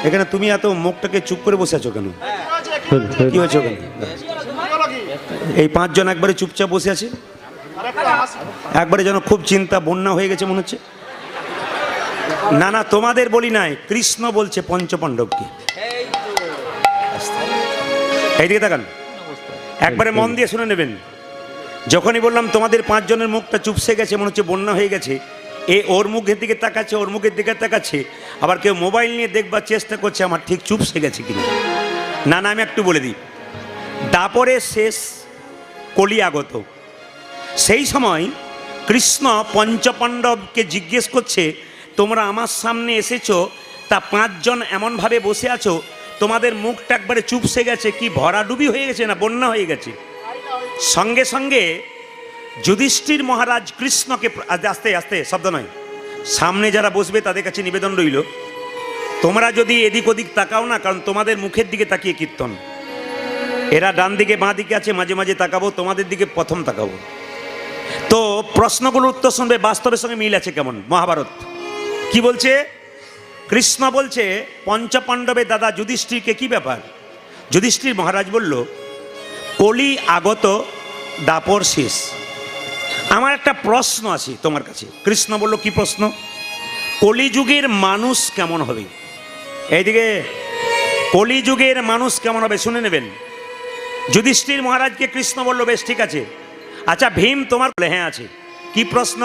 এখানে তুমি এত মুখটাকে চুপ করে বসে আছো কেন? কি হয়েছে ওখানে? এই পাঁচজন একবারে চুপচাপ বসে আছে, একবারে যেন খুব চিন্তা, বন্যা হয়ে গেছে মনে হচ্ছে। না না, তোমাদের বলি নাই, কৃষ্ণ বলছে পঞ্চপাণ্ডবকে। এইদিকে তাকান, একবারে মন দিয়ে শুনে নেবেন। যখনই বললাম তোমাদের পাঁচজনের মুখটা চুপসে গেছে, মনে হচ্ছে বন্যা হয়ে গেছে, ওর মুখের দিকে তাকাচ্ছে, ওর মুখের দিকে তাকাচ্ছে, আবার কেউ মোবাইল নিয়ে দেখবার চেষ্টা করছে আমার ঠিক চুপসে গেছে কিনা। না না, আমি একটু বলে দিই, দাপরের শেষ, কলি আগত। সেই সময় কৃষ্ণ পঞ্চপাণ্ডবকে জিজ্ঞেস করছে, তোমরা আমার সামনে এসেছো, তা পাঁচজন এমনভাবে বসে আছো, তোমাদের মুখটা একবারে চুপসে গেছে, কি ভরাডুবি হয়ে গেছে না বন্যা হয়ে গেছে? সঙ্গে সঙ্গে যুধিষ্ঠির মহারাজ কৃষ্ণকে, আস্তে আস্তে শব্দ নয়, সামনে যারা বসবে তাদের কাছে নিবেদন রইল, তোমরা যদি এদিক ওদিক তাকাও না, কারণ তোমাদের মুখের দিকে তাকিয়ে কীর্তন, এরা ডান দিকে বাঁ দিকে আছে, মাঝে মাঝে তাকাবো, তোমাদের দিকে প্রথম তাকাবো। তো প্রশ্নগুলোর উত্তর শুনবে, বাস্তবের সঙ্গে মিল আছে কেমন। মহাভারত কি বলছে? কৃষ্ণ বলছে পঞ্চপাণ্ডবের দাদা যুধিষ্ঠিরকে, কি ব্যাপার? যুধিষ্ঠির মহারাজ বলল, কলি আগত, দাপর শেষ। আমার একটা প্রশ্ন আছে তোমার কাছে। কৃষ্ণ বলল, কি প্রশ্ন? কলিযুগের মানুষ কেমন হবে? এইদিকে, কলিযুগের মানুষ কেমন হবে শুনে নেবেন। যুধিষ্ঠির মহারাজকে কৃষ্ণ বলল, বেশ ঠিক আছে, আচ্ছা ভীম তোমার? বলে, হ্যাঁ আছে। কি প্রশ্ন?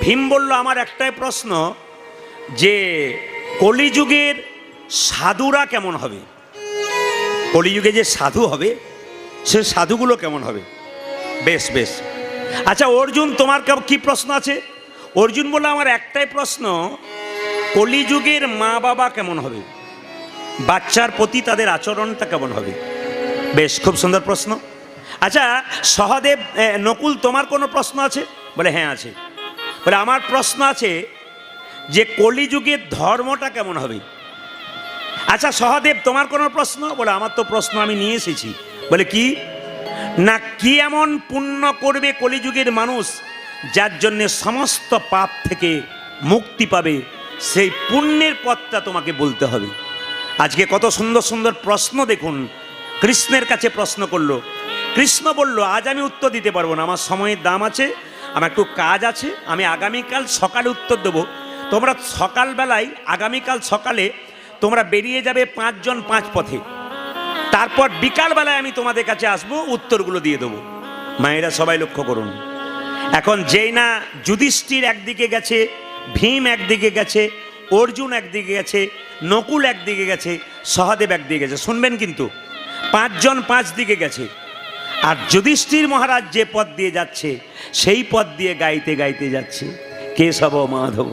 ভীম বলল, আমার একটাই প্রশ্ন, যে কলিযুগের সাধুরা কেমন হবে? কলিযুগে যে সাধু হবে, সে সাধুগুলো কেমন হবে? বেশ বেশ। আচ্ছা অর্জুন, তোমার কি প্রশ্ন আছে? অর্জুন বলল, আমার একটাই প্রশ্ন, কলিযুগের মা বাবা কেমন হবে? বাচ্চার প্রতি তাদের আচরণটা কেমন হবে? বেশ, খুব সুন্দর প্রশ্ন। আচ্ছা সহদেব, নকুল, তোমার কোনো প্রশ্ন আছে? বলে, হ্যাঁ আছে। বলে, আমার প্রশ্ন আছে যে কলিযুগের ধর্মটা কেমন হবে? আচ্ছা সহদেব, তোমার কোনো প্রশ্ন? বলে, আমার তো প্রশ্ন আমি নিয়ে এসেছি। বলে, কি? না, কি এমন পুণ্য করবে কলিযুগের মানুষ যার জন্যে সমস্ত পাপ থেকে মুক্তি পাবে, সেই পুণ্যের পথটা তোমাকে বলতে হবে। আজকে কত সুন্দর সুন্দর প্রশ্ন দেখুন, কৃষ্ণের কাছে প্রশ্ন করলো। কৃষ্ণ বলল, আজ আমি উত্তর দিতে পারবো না, আমার সময়ের দাম আছে, আমার একটু কাজ আছে, আমি আগামীকাল সকালে উত্তর দেবো। তোমরা সকালবেলায়, আগামীকাল সকালে তোমরা বেরিয়ে যাবে পাঁচজন পাঁচ পথে, তারপর বিকালবেলায় আমি তোমাদের কাছে আসবো, উত্তরগুলো দিয়ে দেবো। মায়েরা সবাই লক্ষ্য করুন, এখন যেই না যুধিষ্ঠির একদিকে গেছে, ভীম একদিকে গেছে, অর্জুন একদিকে গেছে, নকুল একদিকে গেছে, সহদেব একদিকে গেছে, শুনবেন কিন্তু, পাঁচজন পাঁচ দিকে গেছে। আর যুধিষ্ঠির মহারাজ যে পথ দিয়ে যাচ্ছে, সেই পথ দিয়ে গাইতে গাইতে যাচ্ছে, কেশব মাধব,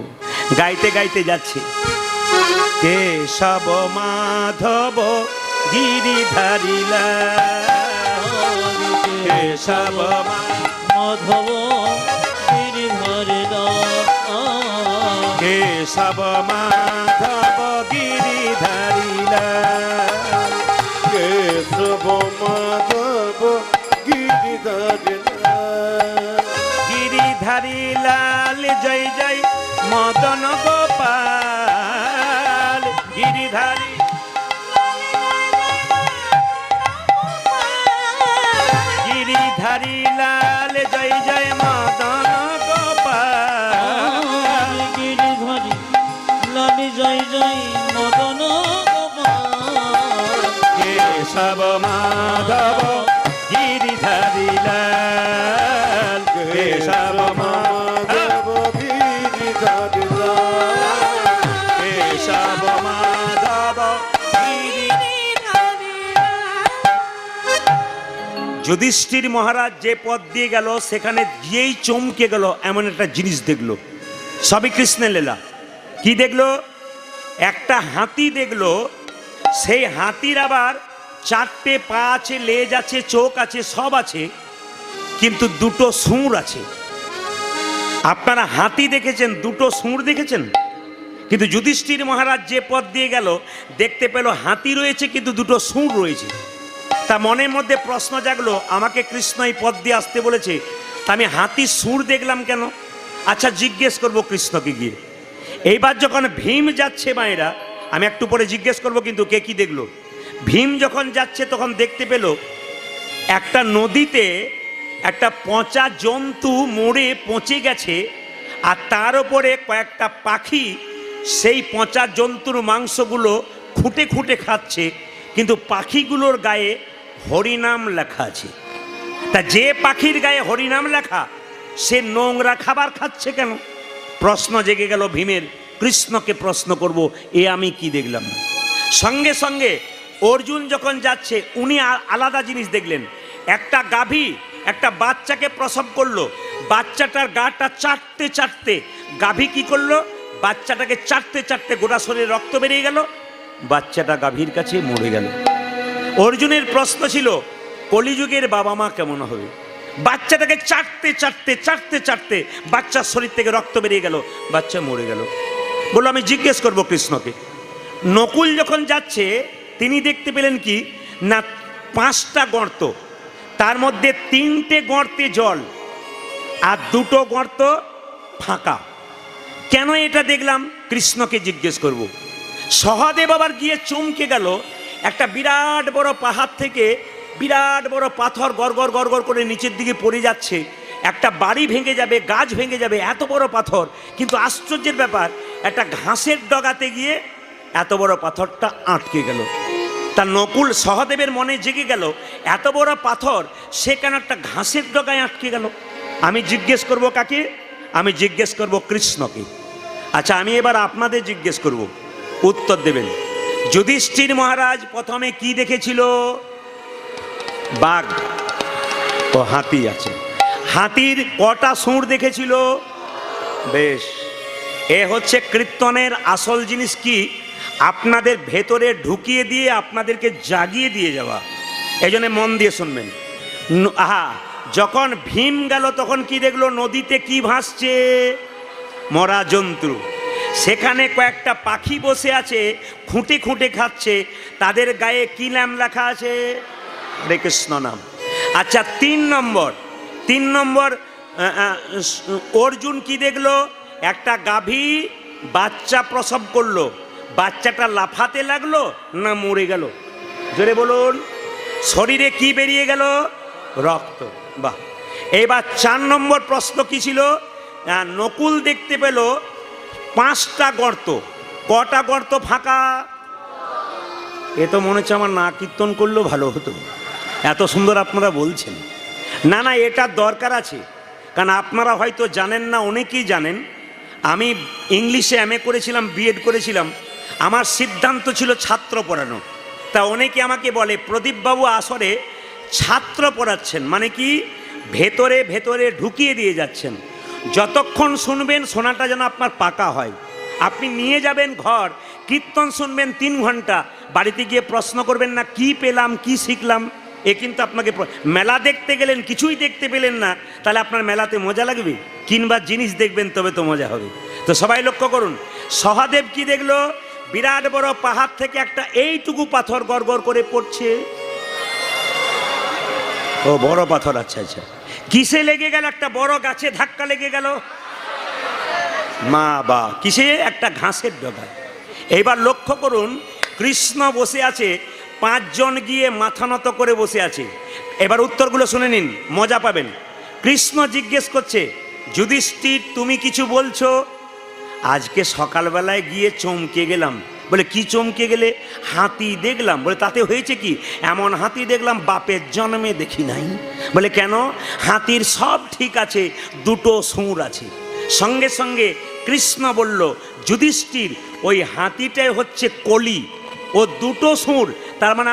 গাইতে গাইতে যাচ্ছে, কেশব মাধব গিরিধারিলা, কেশব মাধব গিরিধারিলা, কেশব মাধব গিরিধারিলা, কেশব মাধব গিরিধারিলা, গিরিধারী লাল জয় জয় মদন গোপাল, গিরিধারী গিরিধারী লাল জয় জয় মদন গোপাল, গিরিধারী লাল জয় জয় মদন গোপাল, কেশব মাধব গিরিধারী লাল, কেশব মাধব গিরিধারিলা, কেশব মাধব যুধিষ্ঠির মহারাজ যে পথ দিয়ে গেল, সেখানে গিয়েই চমকে গেল, এমন একটা জিনিস দেখলো। সবই কৃষ্ণের লীলা। কি দেখলো? একটা হাতি দেখলো, সেই হাতির আবার চারটে পা আছে, লেজ আছে, চোখ আছে, সব আছে, কিন্তু দুটো সুর আছে। আপনারা হাতি দেখেছেন, দুটো সুর দেখেছেন? কিন্তু যুধিষ্ঠির মহারাজ যে পথ দিয়ে গেল, দেখতে পেল হাতি রয়েছে কিন্তু দুটো সুর রয়েছে। তা মনের মধ্যে প্রশ্ন জাগলো, আমাকে কৃষ্ণ এই পথ দিয়ে আসতে বলেছে, তা আমি হাতির সুর দেখলাম কেন? আচ্ছা জিজ্ঞেস করবো কৃষ্ণকে গিয়ে। এইবার যখন ভীম যাচ্ছে মায়েরা, আমি একটু পরে জিজ্ঞেস করব কিন্তু কে কি দেখলো। ভীম যখন যাচ্ছে তখন দেখতে পেল একটা নদীতে একটা পচা জন্তু মরে পচে গেছে, আর তার উপরে কয়েকটা পাখি সেই পচা জন্তুর মাংসগুলো খুঁটে খুঁটে খাচ্ছে, কিন্তু পাখিগুলোর গায়ে হরিনাম লেখা আছে। তা যে পাখির গায়ে হরিনাম লেখা সে নোংরা খাবার খাচ্ছে কেন? প্রশ্ন জেগে গেল ভীমের, কৃষ্ণকে প্রশ্ন করব এ আমি কি দেখলাম। সঙ্গে সঙ্গে অর্জুন যখন যাচ্ছে উনি আলাদা জিনিস দেখলেন। একটা গাভী একটা বাচ্চাকে প্রসব করলো, বাচ্চাটার গাটা চাটতে চাটতে গাভী কি করলো, বাচ্চাটাকে চাটতে চাটতে গোটা শরীরে রক্ত বেরিয়ে গেল, বাচ্চাটা গাভীর কাছে মরে গেল। অর্জুনের প্রশ্ন ছিল কলিযুগের বাবা মা কেমন হবে? বাচ্চাটাকে চাটতে চাটতে চাটতে চাটতে বাচ্চার শরীর থেকে রক্ত বেরিয়ে গেল, বাচ্চা মরে গেল। বললো আমি জিজ্ঞেস করব কৃষ্ণকে। নকুল যখন যাচ্ছে তিনি দেখতে পেলেন কি না, 5টা গর্ত, তার মধ্যে 3টে গর্তে জল আর 2টো গর্ত ফাঁকা। কেন এটা দেখলাম কৃষ্ণকে জিজ্ঞেস করব। সহদেব আবার গিয়ে চমকে গেল, একটা বিরাট বড় পাহাড় থেকে বিরাট বড় পাথর গড়গড় গড়গড় করে নিচের দিকে পড়ে যাচ্ছে, একটা বাড়ি ভেঙে যাবে, গাছ ভেঙে যাবে, এত বড় পাথর। কিন্তু আশ্চর্যের ব্যাপার, একটা ঘাসের ডগাতে গিয়ে এত বড় পাথরটা আটকে গেল। তা নকুল সহদেবের মনে জেগে গেল, এত বড় পাথর সে কেন একটা ঘাসের ডগায় আটকে গেল। আমি জিজ্ঞেস করব কাকে? আমি জিজ্ঞেস করব কৃষ্ণকে। আচ্ছা আমি এবার আপনাদের জিজ্ঞেস করব, উত্তর দেবেন। যুধিষ্ঠির মহারাজ প্রথমে কি দেখেছিল? বাঘ ও হাতি আছে। হাতির কটা সুঁড় দেখেছিল? বেশ, এ হচ্ছে কীর্তনের আসল জিনিস কি, আপনাদের ভেতরে ঢুকিয়ে দিয়ে আপনাদেরকে জাগিয়ে দিয়ে যাওয়া। এই জন্য মন দিয়ে শুনবেন। যখন ভীম গেল তখন কি দেখলো? নদীতে কি ভাসছে? মরা জন্তু। সেখানে কয়েকটা পাখি বসে আছে, খুঁটে খুঁটে খাচ্ছে, তাদের গায়ে কি নাম লেখা আছে? হরে কৃষ্ণ নাম। আচ্ছা 3 নম্বর অর্জুন কি দেখলো? একটা গাভী বাচ্চা প্রসব করলো, বাচ্চাটা লাফাতে লাগলো না মরে গেল? জোরে বলুন। শরীরে কি বেরিয়ে গেল? রক্ত। বাহ। এবার 4 নম্বর প্রশ্ন কি ছিল? নকুল দেখতে পেল 5টা গর্ত। কটা গর্ত ফাঁকা? এ তো মনে হচ্ছে আমার না কীর্তন করলেও ভালো হতো, এত সুন্দর আপনারা বলছেন। না না, এটার দরকার আছে, কারণ আপনারা হয়তো জানেন না, অনেকেই জানেন আমি ইংলিশে MA করেছিলাম, BEd করেছিলাম। আমার সিদ্ধান্ত ছিল ছাত্র পড়ানো। তা অনেকে আমাকে বলে প্রদীপবাবু আসরে ছাত্র পড়াচ্ছেন, মানে কি ভেতরে ভেতরে ঢুকিয়ে দিয়ে যাচ্ছেন। যতক্ষণ শুনবেন শোনাটা যেন আপনার পাকা হয়। আপনি নিয়ে যাবেন ঘর, কীর্তন শুনবেন 3 ঘন্টা, বাড়িতে গিয়ে প্রশ্ন করবেন না কি পেলাম কি শিখলাম। এ কিন্তু আপনাকে, মেলা দেখতে গেলেন কিছুই দেখতে পেলেন না, তাহলে আপনার মেলাতে মজা লাগবে? কিংবা জিনিস দেখবেন তবে তো মজা হবে। তো সবাই লক্ষ্য করুন, সহদেব কি দেখলো? বিরাট বড় পাহাড় থেকে একটা এইটুকু পাথর গড়গড় করে পড়ছে। ও বড় পাথর। আচ্ছা আচ্ছা, কিসে লেগে গেল? একটা বড় গাছে ধাক্কা লেগে গেল। মা বা কিসে? একটা ঘাসের ডগায়। এইবার লক্ষ্য করুন, কৃষ্ণ বসে আছে, 5 জন গিয়ে মাথা নত করে বসে আছে। এবার উত্তরগুলো শুনে নিন, মজা পাবেন। কৃষ্ণ জিজ্ঞেস করছে, যুধিষ্ঠির তুমি কিছু বলছো? আজকে সকালবেলায় গিয়ে চমকে গেলাম। বলে কি চমকে গেলে? হাতি দেখলাম। বলে তাতে হয়েছে কি? এমন হাতি দেখলাম বাপের জন্মে দেখি নাই। বলে কেন? হাতির সব ঠিক আছে, 2টো সুঁড় আছে। সঙ্গে সঙ্গে কৃষ্ণ বলল, যুধিষ্ঠির ওই হাতিটাই হচ্ছে কলি, ও 2টো সুঁড়, তার মানে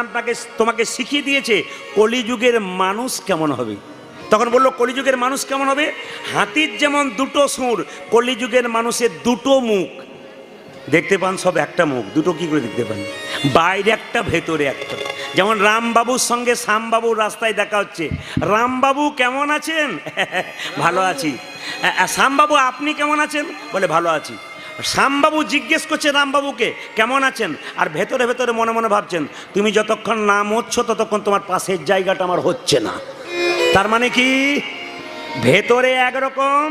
তোমাকে শিখিয়ে দিয়েছে কলিযুগের মানুষ কেমন হবে। তখন বললো কলিযুগের মানুষ কেমন হবে? হাতির যেমন 2টো সুঁড়, কলিযুগের মানুষের 2টো মুখ। দেখতে পান সব একটা মুখ, 2টো কি করে দেখতে পান? বাইরে একটা ভেতরে একটা। যেমন রামবাবুর সঙ্গে শ্যামবাবুর রাস্তায় দেখা হচ্ছে, রামবাবু কেমন আছেন? ভালো আছি। শ্যামবাবু আপনি কেমন আছেন? বলে ভালো আছি। শ্যামবাবু জিজ্ঞেস করছে রামবাবুকে কেমন আছেন, আর ভেতরে ভেতরে মনে মনে ভাবছেন তুমি যতক্ষণ নাম হচ্ছ ততক্ষণ তোমার পাশের জায়গাটা আমার হচ্ছে না। তার মানে কি? ভেতরে একরকম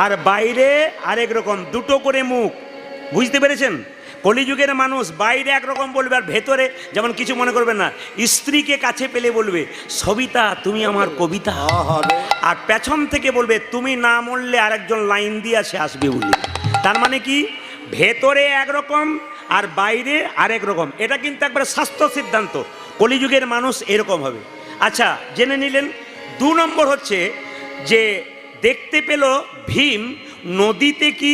আর বাইরে আরেক রকম, 2টো করে মুখ। বুঝতে পেরেছেন? কলিযুগের মানুষ বাইরে একরকম বলবে আর ভেতরে যেমন কিছু মনে করবে না, স্ত্রীকে কাছে পেলে বলবে সবিতা তুমি আমার কবিতা, আহারে আর পেছন থেকে বলবে তুমি না মরলে আরেকজন লাইন দিয়ে সে আসবে বলে। তার মানে কি, ভেতরে একরকম আর বাইরে আরেক রকম। এটা কিন্তু একবারে স্বাস্থ্য সিদ্ধান্ত, কলিযুগের মানুষ এরকম হবে। আচ্ছা, জেনে নিলেন। 2 নম্বর হচ্ছে যে দেখতে পেল ভীম নদীতে কি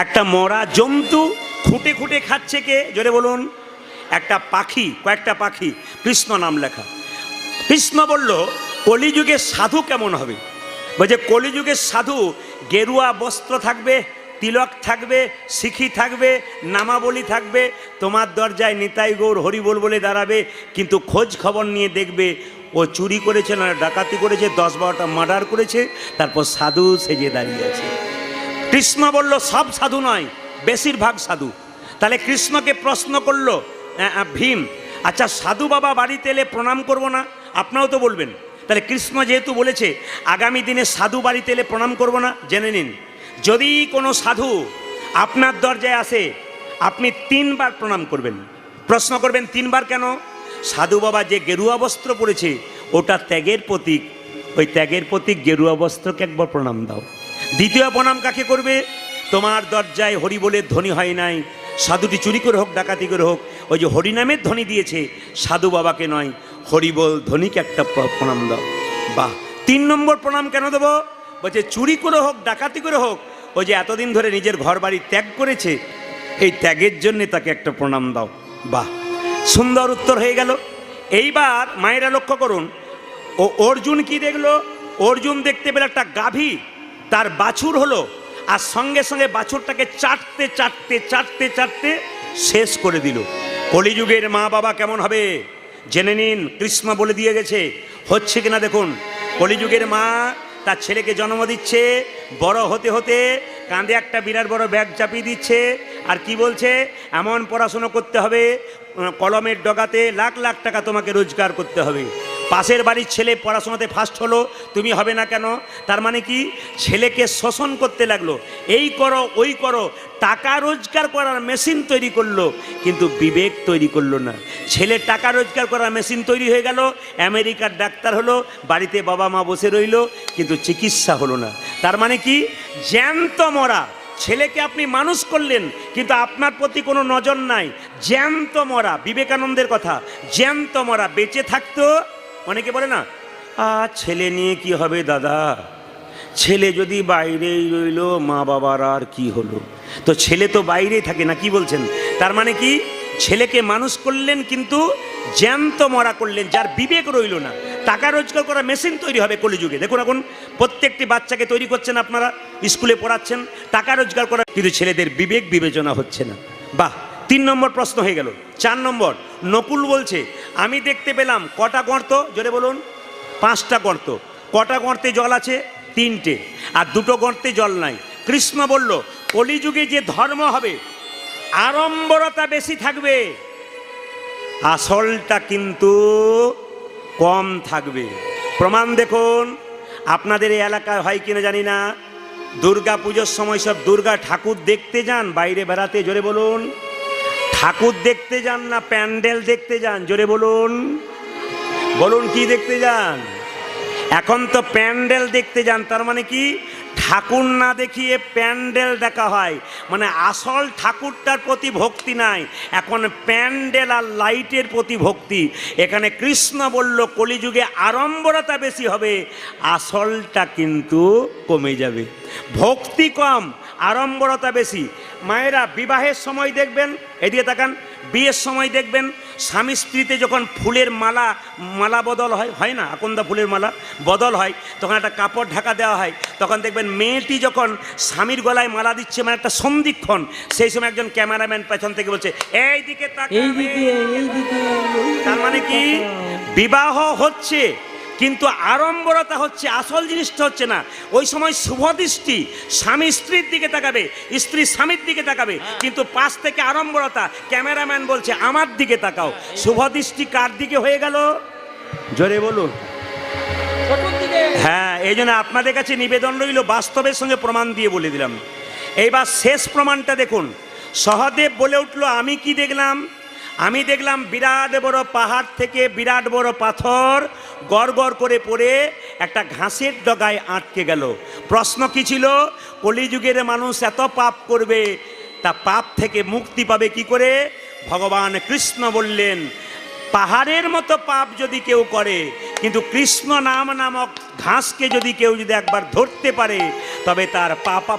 একটা মরা জন্তু খুঁটে খুঁটে খাচ্ছে। কে জোরে বলুন? একটা পাখি, কয়েকটা পাখি, কৃষ্ণ নাম লেখা। কৃষ্ণ বলল কলিযুগের সাধু কেমন হবে? বলছে কলিযুগের সাধু গেরুয়া বস্ত্র থাকবে, তিলক থাকবে, শিখি থাকবে, নামাবলী থাকবে, তোমার দরজায় নিতাই গৌর হরিবোল বলে দাঁড়াবে, কিন্তু খোঁজ খবর নিয়ে দেখবে ও চুরি করেছে না ডাকাতি করেছে, 10-12টা মার্ডার করেছে, তারপর সাধু সেজে দাঁড়িয়ে আছে। কৃষ্ণ বলল সব সাধু নয়, বেশিরভাগ সাধু। তাহলে কৃষ্ণকে প্রশ্ন করলো ভীম, আচ্ছা সাধু বাবা বাড়িতে এলে প্রণাম করব না? আপনারাও তো বলবেন। তাহলে কৃষ্ণ যেহেতু বলেছে আগামী দিনে সাধু বাড়িতে এলে প্রণাম করব না, জেনে নিন যদি কোনো সাধু আপনার দরজায় আসে আপনি 3 বার প্রণাম করবেন। প্রশ্ন করবেন 3 বার কেন? সাধু বাবা যে গেরুয়া বস্ত্র পরেছে ওটা ত্যাগের প্রতীক, ওই ত্যাগের প্রতীক গেরুয়া বস্ত্রকে একবার প্রণাম দাও। দ্বিতীয় প্রণাম কাকে করবে? তোমার দরজায় হরি বলে ধ্বনি হয় নাই, সাধুটি চুরি করে হোক ডাকাতি করে হোক, ওই যে হরিনামের ধ্বনি দিয়েছে সাধু বাবাকে নয়, হরিবল ধ্বনিকে একটা প্রণাম দাও। বাহ। 3 নম্বর প্রণাম কেন দেবো? বলছে চুরি করে হোক ডাকাতি করে হোক, ওই যে এতদিন ধরে নিজের ঘর বাড়ি ত্যাগ করেছে, এই ত্যাগের জন্য তাকে একটা প্রণাম দাও। বাহ, সুন্দর উত্তর হয়ে গেল। এইবার মায়েরা লক্ষ্য করুন, ও অর্জুন কি দেখলো? অর্জুন দেখতে পেল একটা গাভী, তার বাছুর হলো, আর সঙ্গে সঙ্গে বাছুরটাকে চাটতে চাটতে চাটতে চাটতে শেষ করে দিল। কলিযুগের মা বাবা কেমন হবে জেনে নিন। কৃষ্ণ বলে দিয়ে গেছে, হচ্ছে কিনা দেখুন। কলিযুগের মা তার ছেলেকে জন্ম দিচ্ছে, বড় হতে হতে কাঁধে একটা বিরাট বড় ব্যাগ চাপিয়ে দিচ্ছে, আর কি বলছে এমন পড়াশুনো করতে হবে, কলমের ডগাতে লাখ লাখ টাকা তোমাকে রোজগার করতে হবে। পাশের বাড়ির ছেলে পড়াশোনাতে ফার্স্ট হলো, তুমি হবে না কেন? তার মানে কি, ছেলেকে শোষণ করতে লাগলো, এই করো ওই করো, টাকা রোজগার করার মেশিন তৈরি করলো, কিন্তু বিবেক তৈরি করলো না। ছেলে টাকা রোজগার করার মেশিন তৈরি হয়ে গেল, আমেরিকার ডাক্তার হলো, বাড়িতে বাবা মা বসে রইল, কিন্তু চিকিৎসা হলো না। তার মানে কি, জ্যান্ত মরা। ছেলেকে আপনি মানুষ করলেন কিন্তু আপনার প্রতি কোনো নজর নাই, জ্যান্ত মরা। বিবেকানন্দের কথা, জ্যান্ত মরা। বেঁচে থাকতো, অনেকে বলে না ছেলে নিয়ে কি হবে দাদা, ছেলে যদি বাইরেই রইল মা বাবার আর কি হলো? তো ছেলে তো বাইরেই থাকে না, কি বলছেন? তার মানে কি, ছেলেকে মানুষ করলেন কিন্তু জ্যান্ত মরা করলেন, যার বিবেক রইল না। টাকা রোজগার করা মেশিন তৈরি হবে কলিযুগে। দেখুন এখন প্রত্যেকটি বাচ্চাকে তৈরি করছেন আপনারা, স্কুলে পড়াচ্ছেন, টাকা রোজগার করা, কিন্তু ছেলেদের বিবেক বিবেচনা হচ্ছে না। বাহ, 3 নম্বর প্রশ্ন হয়ে গেল। 4 নম্বর, নকুল বলছে আমি দেখতে পেলাম কটা গর্ত, জোরে বলুন? 5টা গর্ত। কটা গর্তে জল আছে? 3টে, আর 2টো গর্তে জল নাই। কৃষ্ণ বলল কলিযুগে যে ধর্ম হবে আড়ম্বরতা বেশি থাকবে, আসলটা কিন্তু কম থাকবে। প্রমাণ দেখুন, আপনাদের এই এলাকায় হয় কিনা জানি না, দুর্গা পুজোর সময় সব দুর্গা ঠাকুর দেখতে যান বাইরে বেড়াতে, জোরে বলুন? ঠাকুর দেখতে যান না প্যান্ডেল দেখতে যান? জোরে বলুন, বলুন কি দেখতে যান? এখন তো প্যান্ডেল দেখতে যান। তার মানে কি, ঠাকুর না দেখিয়ে প্যান্ডেল দেখা হয়, মানে আসল ঠাকুরটার প্রতি ভক্তি নাই, এখন প্যান্ডেল আর লাইটের প্রতি ভক্তি। এখানে কৃষ্ণ বলল কলিযুগে আড়ম্বরতা বেশি হবে, আসলটা কিন্তু কমে যাবে। ভক্তি কম, আড়ম্বরতা বেশি। মায়েরা বিবাহের সময় দেখবেন, এদিকে তাকান, বিয়ের সময় দেখবেন স্বামী স্ত্রীতে যখন ফুলের মালা বদল হয় না, আকন্দা ফুলের মালা বদল হয়, তখন একটা কাপড় ঢাকা দেওয়া হয়, তখন দেখবেন মেয়েটি যখন স্বামীর গলায় মালা দিচ্ছে, মানে একটা সন্ধিক্ষণ, সেই সময় একজন ক্যামেরাম্যান পেছন থেকে বলছে এইদিকে তাকাবে। তার মানে কি, বিবাহ হচ্ছে কিন্তু আড়ম্বরতা হচ্ছে, আসল জিনিসটা হচ্ছে না। ওই সময় শুভদৃষ্টি, স্বামী স্ত্রীর দিকে তাকাবে, স্ত্রী স্বামীর দিকে তাকাবে, কিন্তু পাশ থেকে আড়ম্বরতা, ক্যামেরাম্যান বলছে আমার দিকে তাকাও। শুভদৃষ্টি কার দিকে হয়ে গেল? জোরে বলুন। হ্যাঁ, এই জন্য আপনাদের কাছে নিবেদন রইল, বাস্তবের সঙ্গে প্রমাণ দিয়ে বলে দিলাম। এইবার শেষ প্রমাণটা দেখুন। সহদেব বলে উঠল, আমি কি দেখলাম? আমি দেখলাম বিরাট বড় পাহাড় থেকে বিরাট বড় পাথর গড় গড় করে পড়ে একটা ঘাসের ডগায় আটকে গেল। প্রশ্ন কি ছিল? কলিযুগের মানুষ এত পাপ করবে, তা পাপ থেকে মুক্তি পাবে কি করে? ভগবান কৃষ্ণ বললেন, পাহাড়ের মতো পাপ যদি কেউ করে, কিন্তু কৃষ্ণ নাম নামক ঘাসকে যদি কেউ একবার ধরতে পারে, তবে তার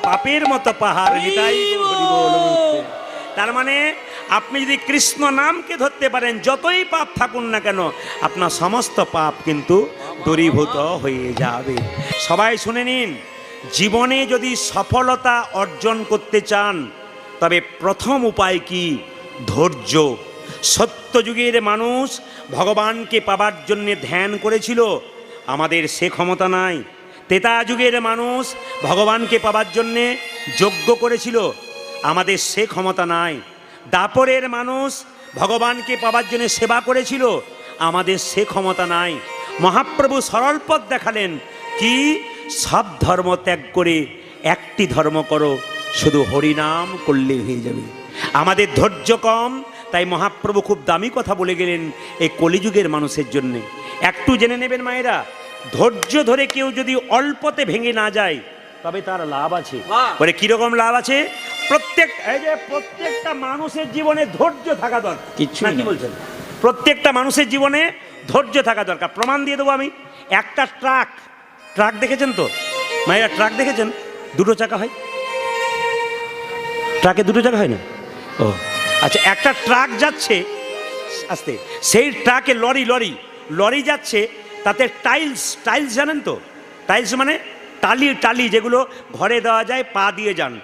পাপের মতো পাহাড় নিতাই গৌর হরি বল বলছে। তার মানে আপনি যদি কৃষ্ণ নামকে ধরতে পারেন, যতই পাপ থাকুন না কেন, আপনার সমস্ত পাপ কিন্তু দূরীভূত হয়ে যাবে। সবাই শুনে নিন, জীবনে যদি সফলতা অর্জন করতে চান, তবে প্রথম উপায় কি? ধৈর্য। সত্যযুগের মানুষ ভগবানকে পাবার জন্যে ধ্যান করেছিল, আমাদের সে ক্ষমতা নাই। ত্রেতা যুগের মানুষ ভগবানকে পাবার জন্যে যজ্ঞ করেছিল, আমাদের সে ক্ষমতা নাই। দাপরের মানুষ ভগবানকে পাবার জন্য সেবা করেছিল, আমাদের সে ক্ষমতা নাই। মহাপ্রভু সরল পথ দেখালেন, কি? সব ধর্ম ত্যাগ করে একটি ধর্ম করো, শুধু হরিনাম করলে হয়ে যাবে। আমাদের ধৈর্য কম, তাই মহাপ্রভু খুব দামি কথা বলে গেলেন এই কলিযুগের মানুষের জন্যে। একটু জেনে নেবেন মায়েরা, ধৈর্য ধরে কেউ যদি অল্পতে ভেঙে না যায়, তবে তার লাভ আছে। বলে কিরকম লাভ আছে? প্রত্যেকটা মানুষের জীবনে ধৈর্য থাকা দরকার। কিচ্ছু না, কি বলছেন? প্রত্যেকটা মানুষের জীবনে ধৈর্য থাকা দরকার। প্রমাণ দিয়ে দেবো আমি। একটা ট্রাক দেখেছেন তো মায়েরা? ট্রাক দেখেছেন? দুটো চাকা হয়। ট্রাকে দুটো চাকা হয় না? ও আচ্ছা, একটা ট্রাক যাচ্ছে আস্তে, সেই ট্রাকে লরি যাচ্ছে, তাতে টাইলস জানেন তো? টাইলস মানে টালি যেগুলো ঘরে দেওয়া যায়, পা দিয়ে যান।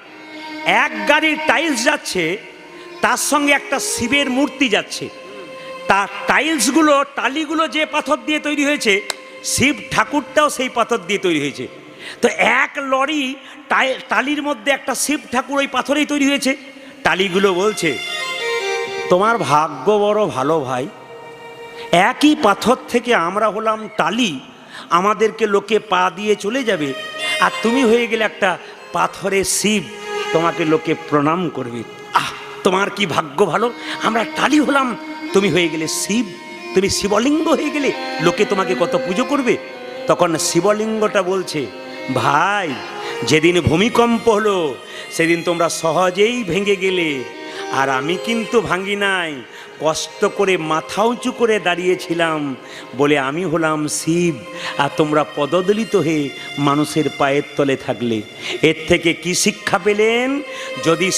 এক গাড়ির টাইলস যাচ্ছে, তার সঙ্গে একটা শিবের মূর্তি যাচ্ছে। তা টালিগুলো যে পাথর দিয়ে তৈরি হয়েছে, শিব ঠাকুরটাও সেই পাথর দিয়ে তৈরি হয়েছে। তো এক লরি টালির মধ্যে একটা শিব ঠাকুর ওই পাথরেই তৈরি হয়েছে। টালিগুলো বলছে, তোমার ভাগ্য বড় ভালো ভাই, একই পাথর থেকে আমরা হলাম টালি, আমাদেরকে লোকে পা দিয়ে চলে যাবে, আর তুমি হয়ে গেলে একটা পাথরের শিব, তোমাকে লোকে প্রণাম করবে। তোমার কি ভাগ্য ভালো, আমরা টালি হলাম, তুমি হয়ে গেলে শিব, তুমি শিবলিঙ্গ হয়ে গেলে, লোকে তোমাকে কত পুজো করবে। তখন শিবলিঙ্গটা বলছে, ভাই, যেদিন ভূমিকম্প হলো সেদিন তোমরা সহজেই ভেঙে গেলে, আর আমি কিন্তু ভাঙি নাই, কষ্ট করে মাথা উঁচু করে দাঁড়িয়েছিলাম বলে আমি হলাম শিব, আর তোমরা পদদলিত হয়ে মানুষের পায়ের তলে থাকলে। এর থেকে কি শিক্ষা পেলেন? যদি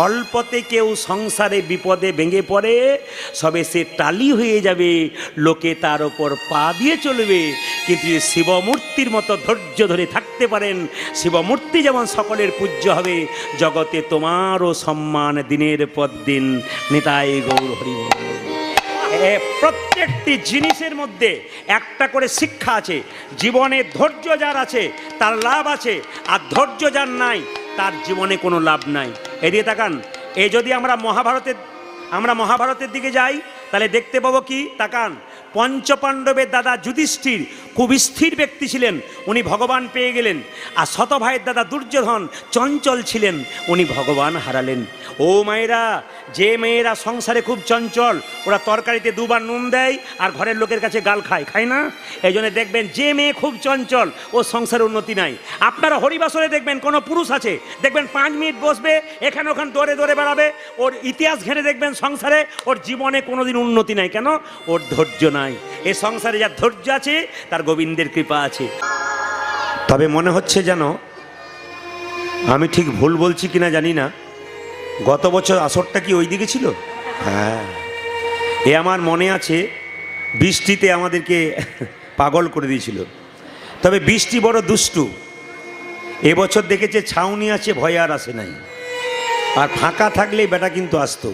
অল্পতে কেউ সংসারে বিপদে ভেঙে পড়ে, সবে সে টালি হয়ে যাবে, লোকে তার ওপর পা দিয়ে চলবে। কিন্তু শিবমূর্তির মতো ধৈর্য ধরে থাকতে পারেন, শিবমূর্তি যেমন সকলের পূজ্য হবে, জগতে তোমারও সম্মান দিনের পর দিন। নিতাই গৌর হরি। প্রত্যেকটি জিনিসের মধ্যে একটা করে শিক্ষা আছে। জীবনে ধৈর্য যার আছে তার লাভ আছে, আর ধৈর্য যার নাই তার জীবনে কোনো লাভ নাই। এদিকে তাকান, এই যদি আমরা মহাভারতের দিকে যাই, তাহলে দেখতে পাবো কি? তাকান, পঞ্চপাণ্ডবের দাদা যুধিষ্ঠির খুব স্থির ব্যক্তি ছিলেন, উনি ভগবান পেয়ে গেলেন। আর শত ভাইয়ের দাদা দুর্যোধন চঞ্চল ছিলেন, উনি ভগবান হারালেন। ও মায়েরা, যে মেয়েরা সংসারে খুব চঞ্চল, ওরা তরকারিতে দুবার নুন দেয় আর ঘরের লোকের কাছে গাল খায় না? এই জন্য দেখবেন যে মেয়ে খুব চঞ্চল, ও সংসারে উন্নতি নাই। আপনারা হরিবাসরে দেখবেন কোনো পুরুষ আছে, দেখবেন 5 মিনিট বসবে, এখানে ওখানে দৌড়ে বেড়াবে, ওর ইতিহাস ঘেঁটে দেখবেন সংসারে ওর জীবনে কোনোদিন উন্নতি নাই। কেন? ওর ধৈর্য নাই। এই সংসারে যার ধৈর্য আছে তার গোবিন্দের কৃপা আছে। তবে মনে হচ্ছে যেন, আমি ঠিক ভুল বলছি কিনা জানি না, গত বছর আসরটা কি ওই দিকে ছিল? হ্যাঁ, এ আমার মনে আছে, বৃষ্টিতে আমাদেরকে পাগল করে দিয়েছিল। তবে বৃষ্টি বড় দুষ্টু। এবছর দেখেছে ছাউনি আছে, ভয় আর আসে নাই, আর ফাঁকা থাকলেই বেটা কিন্তু আসতো।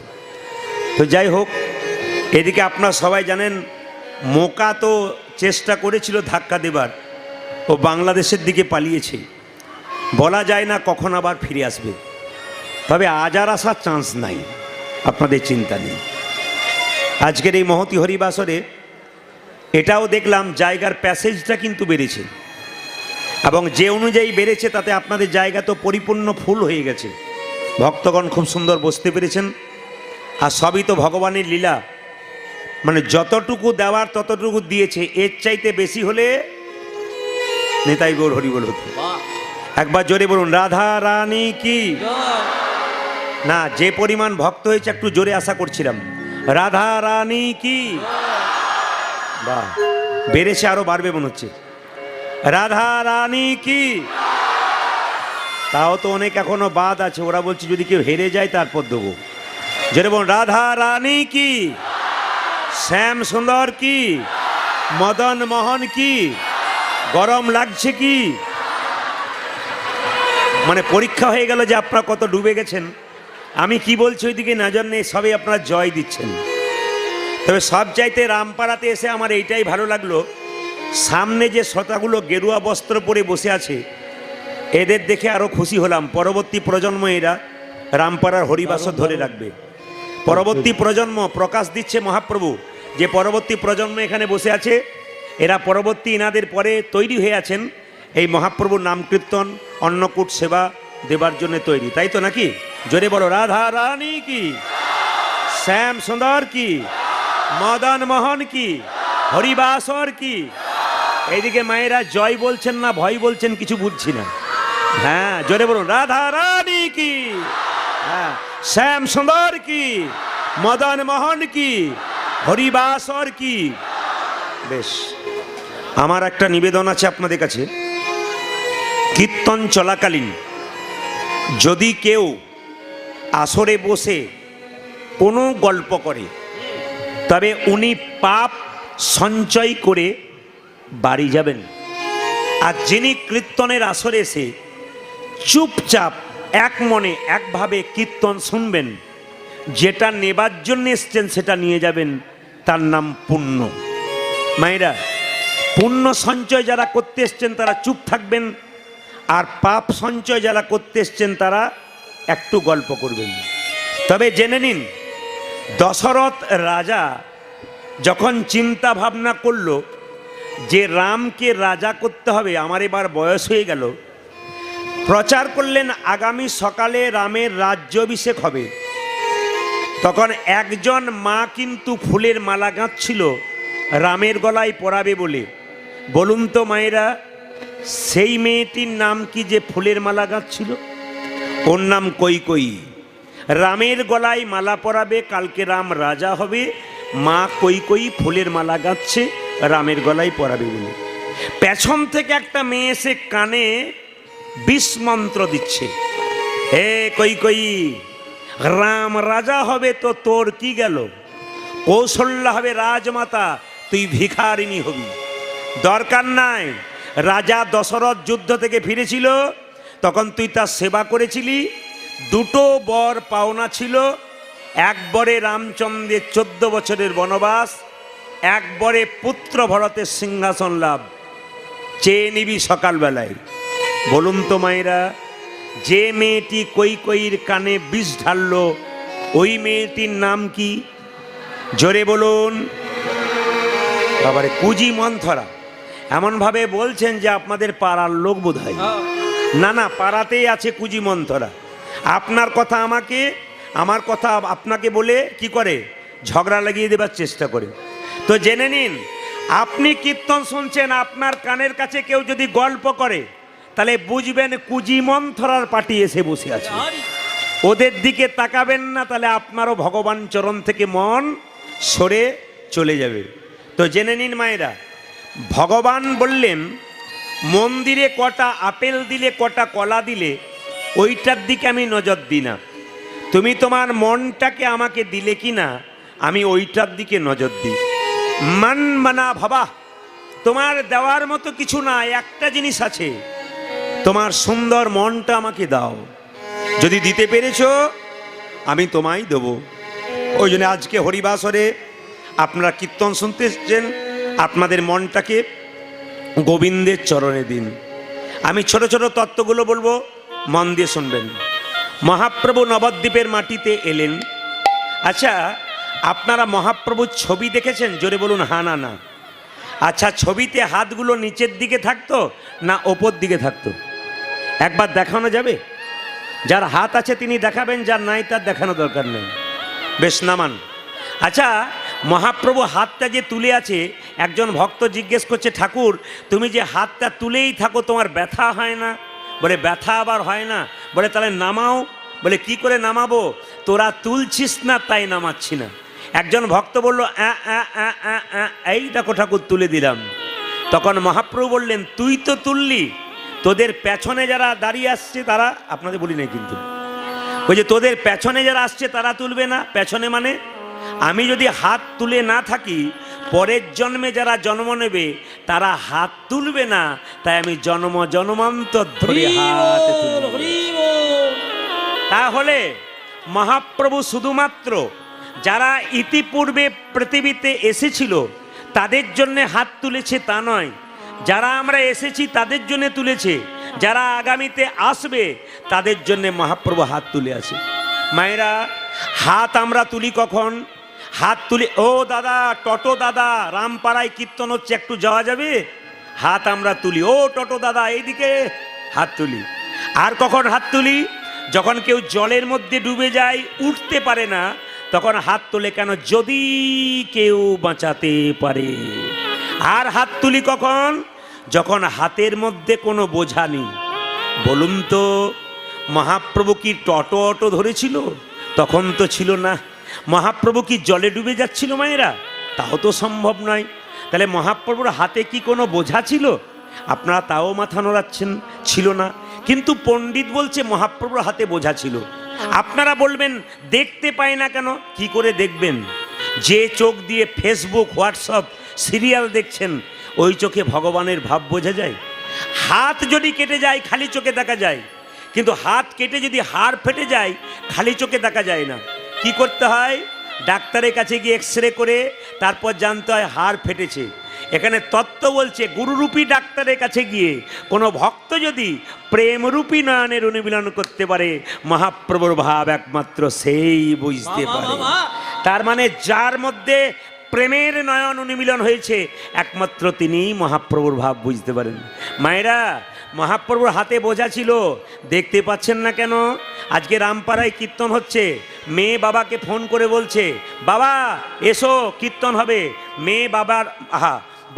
তো যাই হোক, এদিকে আপনারা সবাই জানেন, মোকা তো চেষ্টা করেছিল ধাক্কা দেবার, ও বাংলাদেশের দিকে পালিয়েছে। বলা যায় না কখন আবার ফিরে আসবে। তবে আজ আর আসার চান্স নাই, আপনাদের চিন্তা নেই। আজকের এই মহতি হরিবাসরে এটাও দেখলাম, জায়গার প্যাসেজটা কিন্তু বেড়েছে, এবং যে অনুযায়ী বেড়েছে তাতে আপনাদের জায়গা তো পরিপূর্ণ ফুল হয়ে গেছে। ভক্তগণ খুব সুন্দর বসতে পেরেছেন। আর সবই তো ভগবানের লীলা, মানে যতটুকু দেওয়ার ততটুকু দিয়েছে, এর চাইতে বেশি হলে নেতাই গৌর হরি বল হতো। একবার জোরে বলুন রাধা রানী কি। জয়। না, যে পরিমাণ ভক্ত হয়েছে একটু জোরে আশা করছিলাম, রাধা রানী কি। বাহ, বেড়েছে, আরো বাড়বে মনে হচ্ছে। রাধা রানী কি। তাও তো অনেক এখনো বাদ আছে, ওরা বলছে যদি কেউ হেরে যায় তারপর দেবো। জোরে বলুন রাধা রানী কি, শ্যাম সুন্দর কি, মদন মোহন কি। গরম লাগছে কি? মানে পরীক্ষা হয়ে গেল যে আপনারা কত ডুবে গেছেন। আমি কি বলছি ওইদিকে নজর নেই, সবই আপনারা জয় দিচ্ছেন। তবে সব চাইতে রামপাড়াতে এসে আমার এইটাই ভালো লাগলো, সামনে যে শ্রোতাগুলো গেরুয়া বস্ত্র পরে বসে আছে, এদের দেখে আরও খুশি হলাম। পরবর্তী প্রজন্ম এরা রামপাড়ার হরিবাসর ধরে রাখবে। পরবর্তী প্রজন্ম প্রকাশ দিচ্ছে মহাপ্রভু, যে পরবর্তী প্রজন্ম এখানে বসে আছে, এরা পরবর্তী ইনাদের পরে তৈরি হয়ে আছেন এই মহাপ্রভুর নাম কীর্তন অন্নকূট সেবা দেবার জন্য তৈরি, তাই তো নাকি? জোরে বলো রাধা রানী কি, শ্যাম সুন্দর কি, মদন মোহন কি, হরিবাসর কি। এইদিকে মায়েরা জয় বলছেন না ভয় বলছেন কিছু বুঝছি না। হ্যাঁ, জোরে বলুন রাধা রানী কি, হ্যাঁ, শ্যাম সুন্দর কি, মদন মোহন কি, হরিবাসর কি। বেশ, আমার একটা নিবেদন আছে আপনাদের কাছে। কীর্তন চলাকালীন যদি কেউ আসরে বসে কোনো গল্প করে, তবে উনি পাপ সঞ্চয় করে বাড়ি যাবেন। আর যিনি কীর্তনের আসরে এসে চুপচাপ এক মনে একভাবে কীর্তন শুনবেন, যেটা নেবার জন্য এসছেন সেটা নিয়ে যাবেন, তার নাম পুণ্য। মায়েরা, পুণ্য সঞ্চয় যারা করতে এসছেন তারা চুপ থাকবেন, আর পাপ সঞ্চয় যারা করতে এসছেন তারা একটু গল্প করবেন। তবে জেনে নিন, দশরথ রাজা যখন চিন্তা ভাবনা করলো যে রামকে রাজা করতে হবে, আমার এবার বয়স হয়ে গেল, প্রচার করলেন আগামী সকালে রামের রাজ্যাভিষেক হবে। তখন একজন মা কিন্তু ফুলের মালা গাঁথছিল রামের গলায় পরাবে বলে। বলুন তো মায়েরা, সেই মেয়েটির নাম কি যে ফুলের মালা গাঁথছিল? ওর নাম কৈকেয়ী। রামের গলায় মালা পরাবে, কালকে রাম রাজা হবে, মা কৈকেয়ী ফুলের মালা গাঁথছে রামের গলায় পরাবে বলে। পেছন থেকে একটা মেয়ে এসে কানে বিষ মন্ত্র দিচ্ছে, হে কৈকেয়ী, রাম রাজা হবে তো তোর কি গেল? কৌশল্যা হবে রাজমাতা, তুই ভিখারিনী হবি। দরকার নাই, রাজা দশরথ যুদ্ধ থেকে ফিরেছিল, তখন তুই তার সেবা করেছিলি। দুটো বর পাওনা ছিল, এক বরে রামচন্দ্রের 14 বছরের বনবাস, এক বরে পুত্র ভরতের সিংহাসন লাভ। চেয়ে নিবি সকালবেলায়। বলুন তো মায়েরা, যে মেয়েটি কৈকেয়ীর কানে বিষ ঢালল, ওই মেয়েটির নাম কি? জোরে বলুন। বাবারে, কুজি মন্থরা। এমনভাবে বলছেন যে আপনাদের পাড়ার লোক বোধ হয়। না না, পাড়াতেই আছে কুজি মন্থরা। আপনার কথা আমাকে, আমার কথা আপনাকে বলে কি করে, ঝগড়া লাগিয়ে দেবার চেষ্টা করে। তো জেনে নিন, আপনি কীর্তন শুনছেন, আপনার কানের কাছে কেউ যদি গল্প করে, তাহলে বুঝবেন কুজি মন্থরার পার্টি এসে বসে আছে। ওদের দিকে তাকাবেন না, তাহলে আপনারও ভগবান চরণ থেকে মন সরে চলে যাবে। তো জেনে নিন মায়েরা, ভগবান বললেন মন্দিরে কটা আপেল দিলে, কটা কলা দিলে, ওইটার দিকে আমি নজর দিই না। তুমি তোমার মনটাকে আমাকে দিলে কি না, আমি ওইটার দিকে নজর দিই। মন মানা ভাবা, তোমার দেওয়ার মতো কিছু না, একটা জিনিস আছে, তোমার সুন্দর মনটা আমাকে দাও। যদি দিতে পেরেছো, আমি তোমায় দেব। ওই জন্য আজকে হরিবাসরে আপনারা কীর্তন শুনতে এসেছেন, আপনাদের মনটাকে গোবিন্দের চরণে দিন। আমি ছোট ছোট তত্ত্বগুলো বলবো, মন দিয়ে শুনবেন। মহাপ্রভু নবদ্বীপের মাটিতে এলেন। আচ্ছা, আপনারা মহাপ্রভুর ছবি দেখেছেন? জোরে বলুন হা না না। আচ্ছা, ছবিতে হাতগুলো নিচের দিকে থাকতো না ওপর দিকে থাকতো? একবার দেখানো যাবে? যার হাত আছে তিনি দেখাবেন, যার নাই তার দেখানো দরকার নেই। বেশ, নামান। আচ্ছা, মহাপ্রভু হাতটা যে তুলে আছে, একজন ভক্ত জিজ্ঞেস করছে, ঠাকুর তুমি যে হাতটা তুলেই থাকো তোমার ব্যথা হয় না? বলে ব্যথা আবার হয় না? বলে তাহলে নামাও। বলে কি করে নামাবো? তোরা তুলছিস না তাই নামাচ্ছি না। একজন ভক্ত বলল, এই দেখো ঠাকুর তুলে দিলাম। তখন মহাপ্রভু বললেন, তুই তো তুললি, তোদের পেছনে যারা দাঁড়িয়ে আসছে তারা, আপনাদের বলি নাই কিন্তু, ওই যে তোদের পেছনে যারা আসছে তারা তুলবে না। পেছনে মানে আমি যদি হাত তুলে না থাকি, পরের জন্মে যারা জন্ম নেবে তারা হাত তুলবে না, তাই আমি জন্ম জন্মান্তর ধরে হাত তুলব। তাহলে মহাপ্রভু শুধুমাত্র যারা ইতিপূর্বে পৃথিবীতে এসেছিল তাদের জন্য হাত তুলেছে তা নয়, যারা আমরা এসেছি তাদের জন্য তুলেছে, যারা আগামীতে আসবে তাদের জন্য মহাপ্রভু হাত তুলে আছে। মায়েরা, হাত আমরা তুলি কখন? হাত তুলি, ও দাদা, টোটো দাদা, রামপাড়ায় কীর্তন হচ্ছে, একটু যাওয়া যাবে? হাত আমরা তুলি, ও টোটো দাদা এইদিকে, হাত তুলি। আর কখন হাত তুলি? যখন কেউ জলের মধ্যে ডুবে যায়, উঠতে পারে না, তখন হাত তোলে। কেন? যদি কেউ বাঁচাতে পারে। আর হাত তুলি কখন? যখন হাতের মধ্যে কোনো বোঝা নেই। বলুন তো, মহাপ্রভু কি অটো ধরেছিল? তখন তো ছিল না। মহাপ্রভু কি জলে ডুবে যাচ্ছিল মায়েরা? তাও তো সম্ভব নয়। তাহলে মহাপ্রভুর হাতে কি কোনো বোঝা ছিল? আপনারা তাও মাথা নোড়াচ্ছেন, ছিল না। কিন্তু পণ্ডিত বলছে মহাপ্রভুর হাতে বোঝা ছিল। আপনারা বলবেন দেখতে পায় না কেন? কি করে দেখবেন? যে চোখ দিয়ে ফেসবুক, হোয়াটসঅ্যাপ, সিরিয়াল দেখছেন, ওই চোখে ভগবানের ভাব বোঝা যায়? হাত যদি কেটে যায় খালি চোখে দেখা যায়, কিন্তু হাত কেটে যদি হাড় ফেটে যায় খালি চোখে দেখা যায় না। কি করতে হয়? ডাক্তারের কাছে গিয়ে এক্সরে করে তারপর জানতে হয় হাড় ফেটেছে। এখানে তত্ত্ব বলছে, গুরুরূপী ডাক্তারের কাছে গিয়ে কোনো ভক্ত যদি প্রেমরূপী নয়নের অনুমিলন করতে পারে, মহাপ্রভুর ভাব একমাত্র সেই বুঝতে পারে। তার মানে যার মধ্যে প্রেমের নয়ন অনুমিলন হয়েছে একমাত্র তিনিই মহাপ্রভুর ভাব বুঝতে পারেন। মায়েরা, মহাপ্রভুর হাতে বোঝা ছিল, দেখতে পাচ্ছেন না কেন? আজকে রামপাড়ায় কীর্তন হচ্ছে, মেয়ে বাবাকে ফোন করে বলছে, বাবা এসো কীর্তন হবে। মেয়ে বাবার,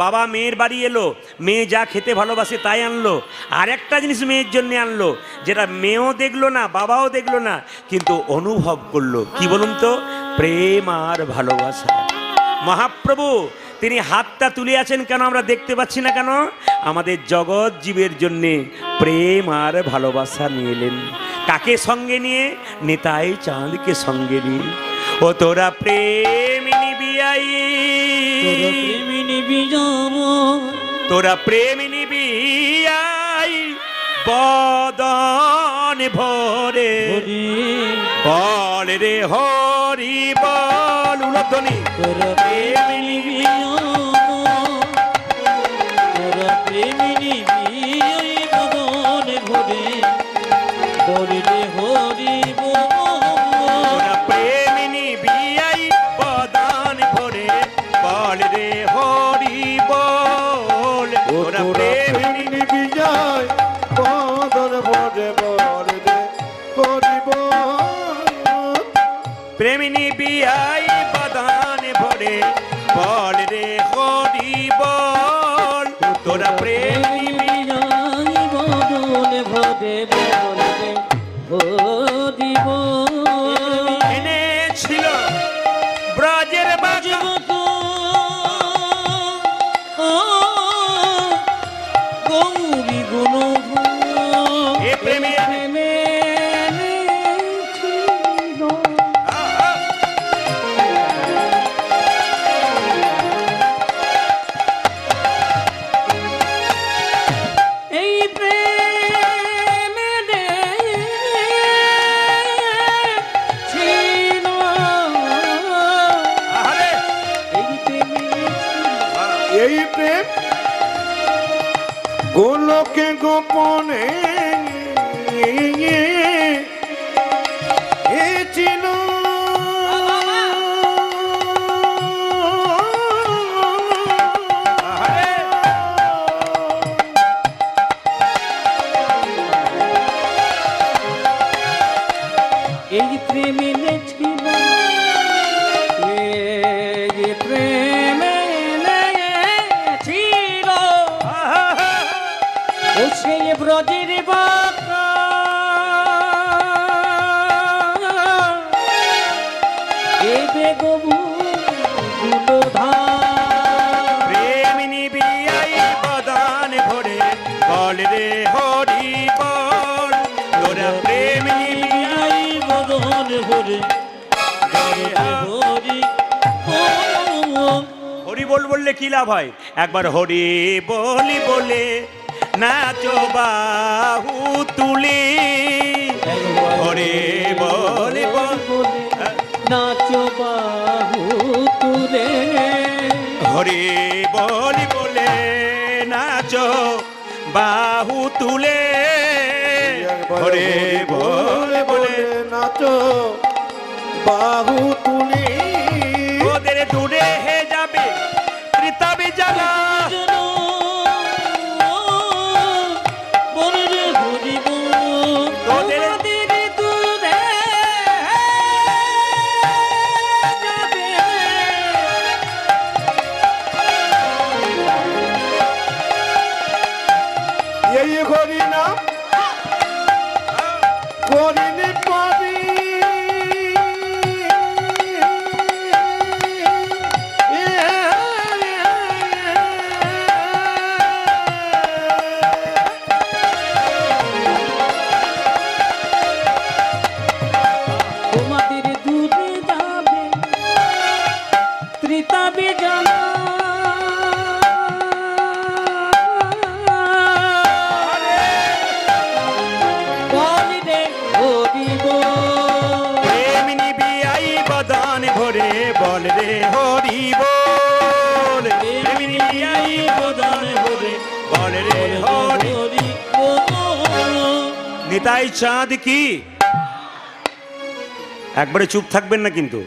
বাবা মেয়ের বাড়ি এলো, মেয়ে যা খেতে ভালোবাসে তাই আনলো। আর একটা জিনিস মেয়ের জন্য আনলো, যেটা মেয়েও দেখলো না, বাবাও দেখলো না, কিন্তু অনুভব করলো। কি বলুন তো? প্রেম আর ভালোবাসা। মহাপ্রভু তিনি হাতটা তুলে আছেন কেন? আমরা দেখতে পাচ্ছি না কেন? আমাদের জগৎ জীবের জন্যে প্রেম আর ভালোবাসা নিয়ে এলেন। কাকে সঙ্গে নিয়ে? নিতাই চাঁদকে সঙ্গে নিয়ে। ও তোরা প্রেম নিবি আই, তোরা প্রেম নিবি আই, বদন ভরে বল রে হরি বল। উলধ্বনি। তোরা প্রেম নিবি, তোরা প্রেম নিবি বদন ভরে বল রে হরি বল। তোরা প্রেম নিবি আই, বদন ভরে বল রে হরি বল। তোরা প্রেম নিবি যায়, বদন ভরে বল রে হরি বল। প্রেম নিবি আই, বদন ভরে বল রে হরি বল। তোরা প্রেম নিবি বদন ভরে বল রে হরি বল। এনেছিল ব্রজের বাজা, গৌরী গুণ এ প্রেমে এই প্রেমে ছিল, আরে এই প্রেমে এই প্রেম গোলকে গোপনে এ ছিল। আরে হরি বল বললে কি লাভ হয়? একবার হরি বলি বলে নাচো বাহু তুলে, হরি বলি বল নাচো বাহু তুলে, হরি বলি বলে নাচো বাহু তুলে, হরি বলি বলে নাচো বাহু তুলি, ওদের দূরে হে যাবে ত্রিতাবে জ্বালা। বলরে হরি বল তোদের দূরে যাবে, এই হরি নাম করিনি পারি, তোমাদের দূরে যাবে ত্রিতাবে জ্বালা। বলরে হরি বল প্রেমিনী বিয়াই বদন ভরে বল রে হরি বল, প্রেমিনী বিয়াই বদন ভরে বল রে হরি। হরি বল। নিতাই চাঁদ কি? একবারে চুপ থাকবেন না কিন্তু,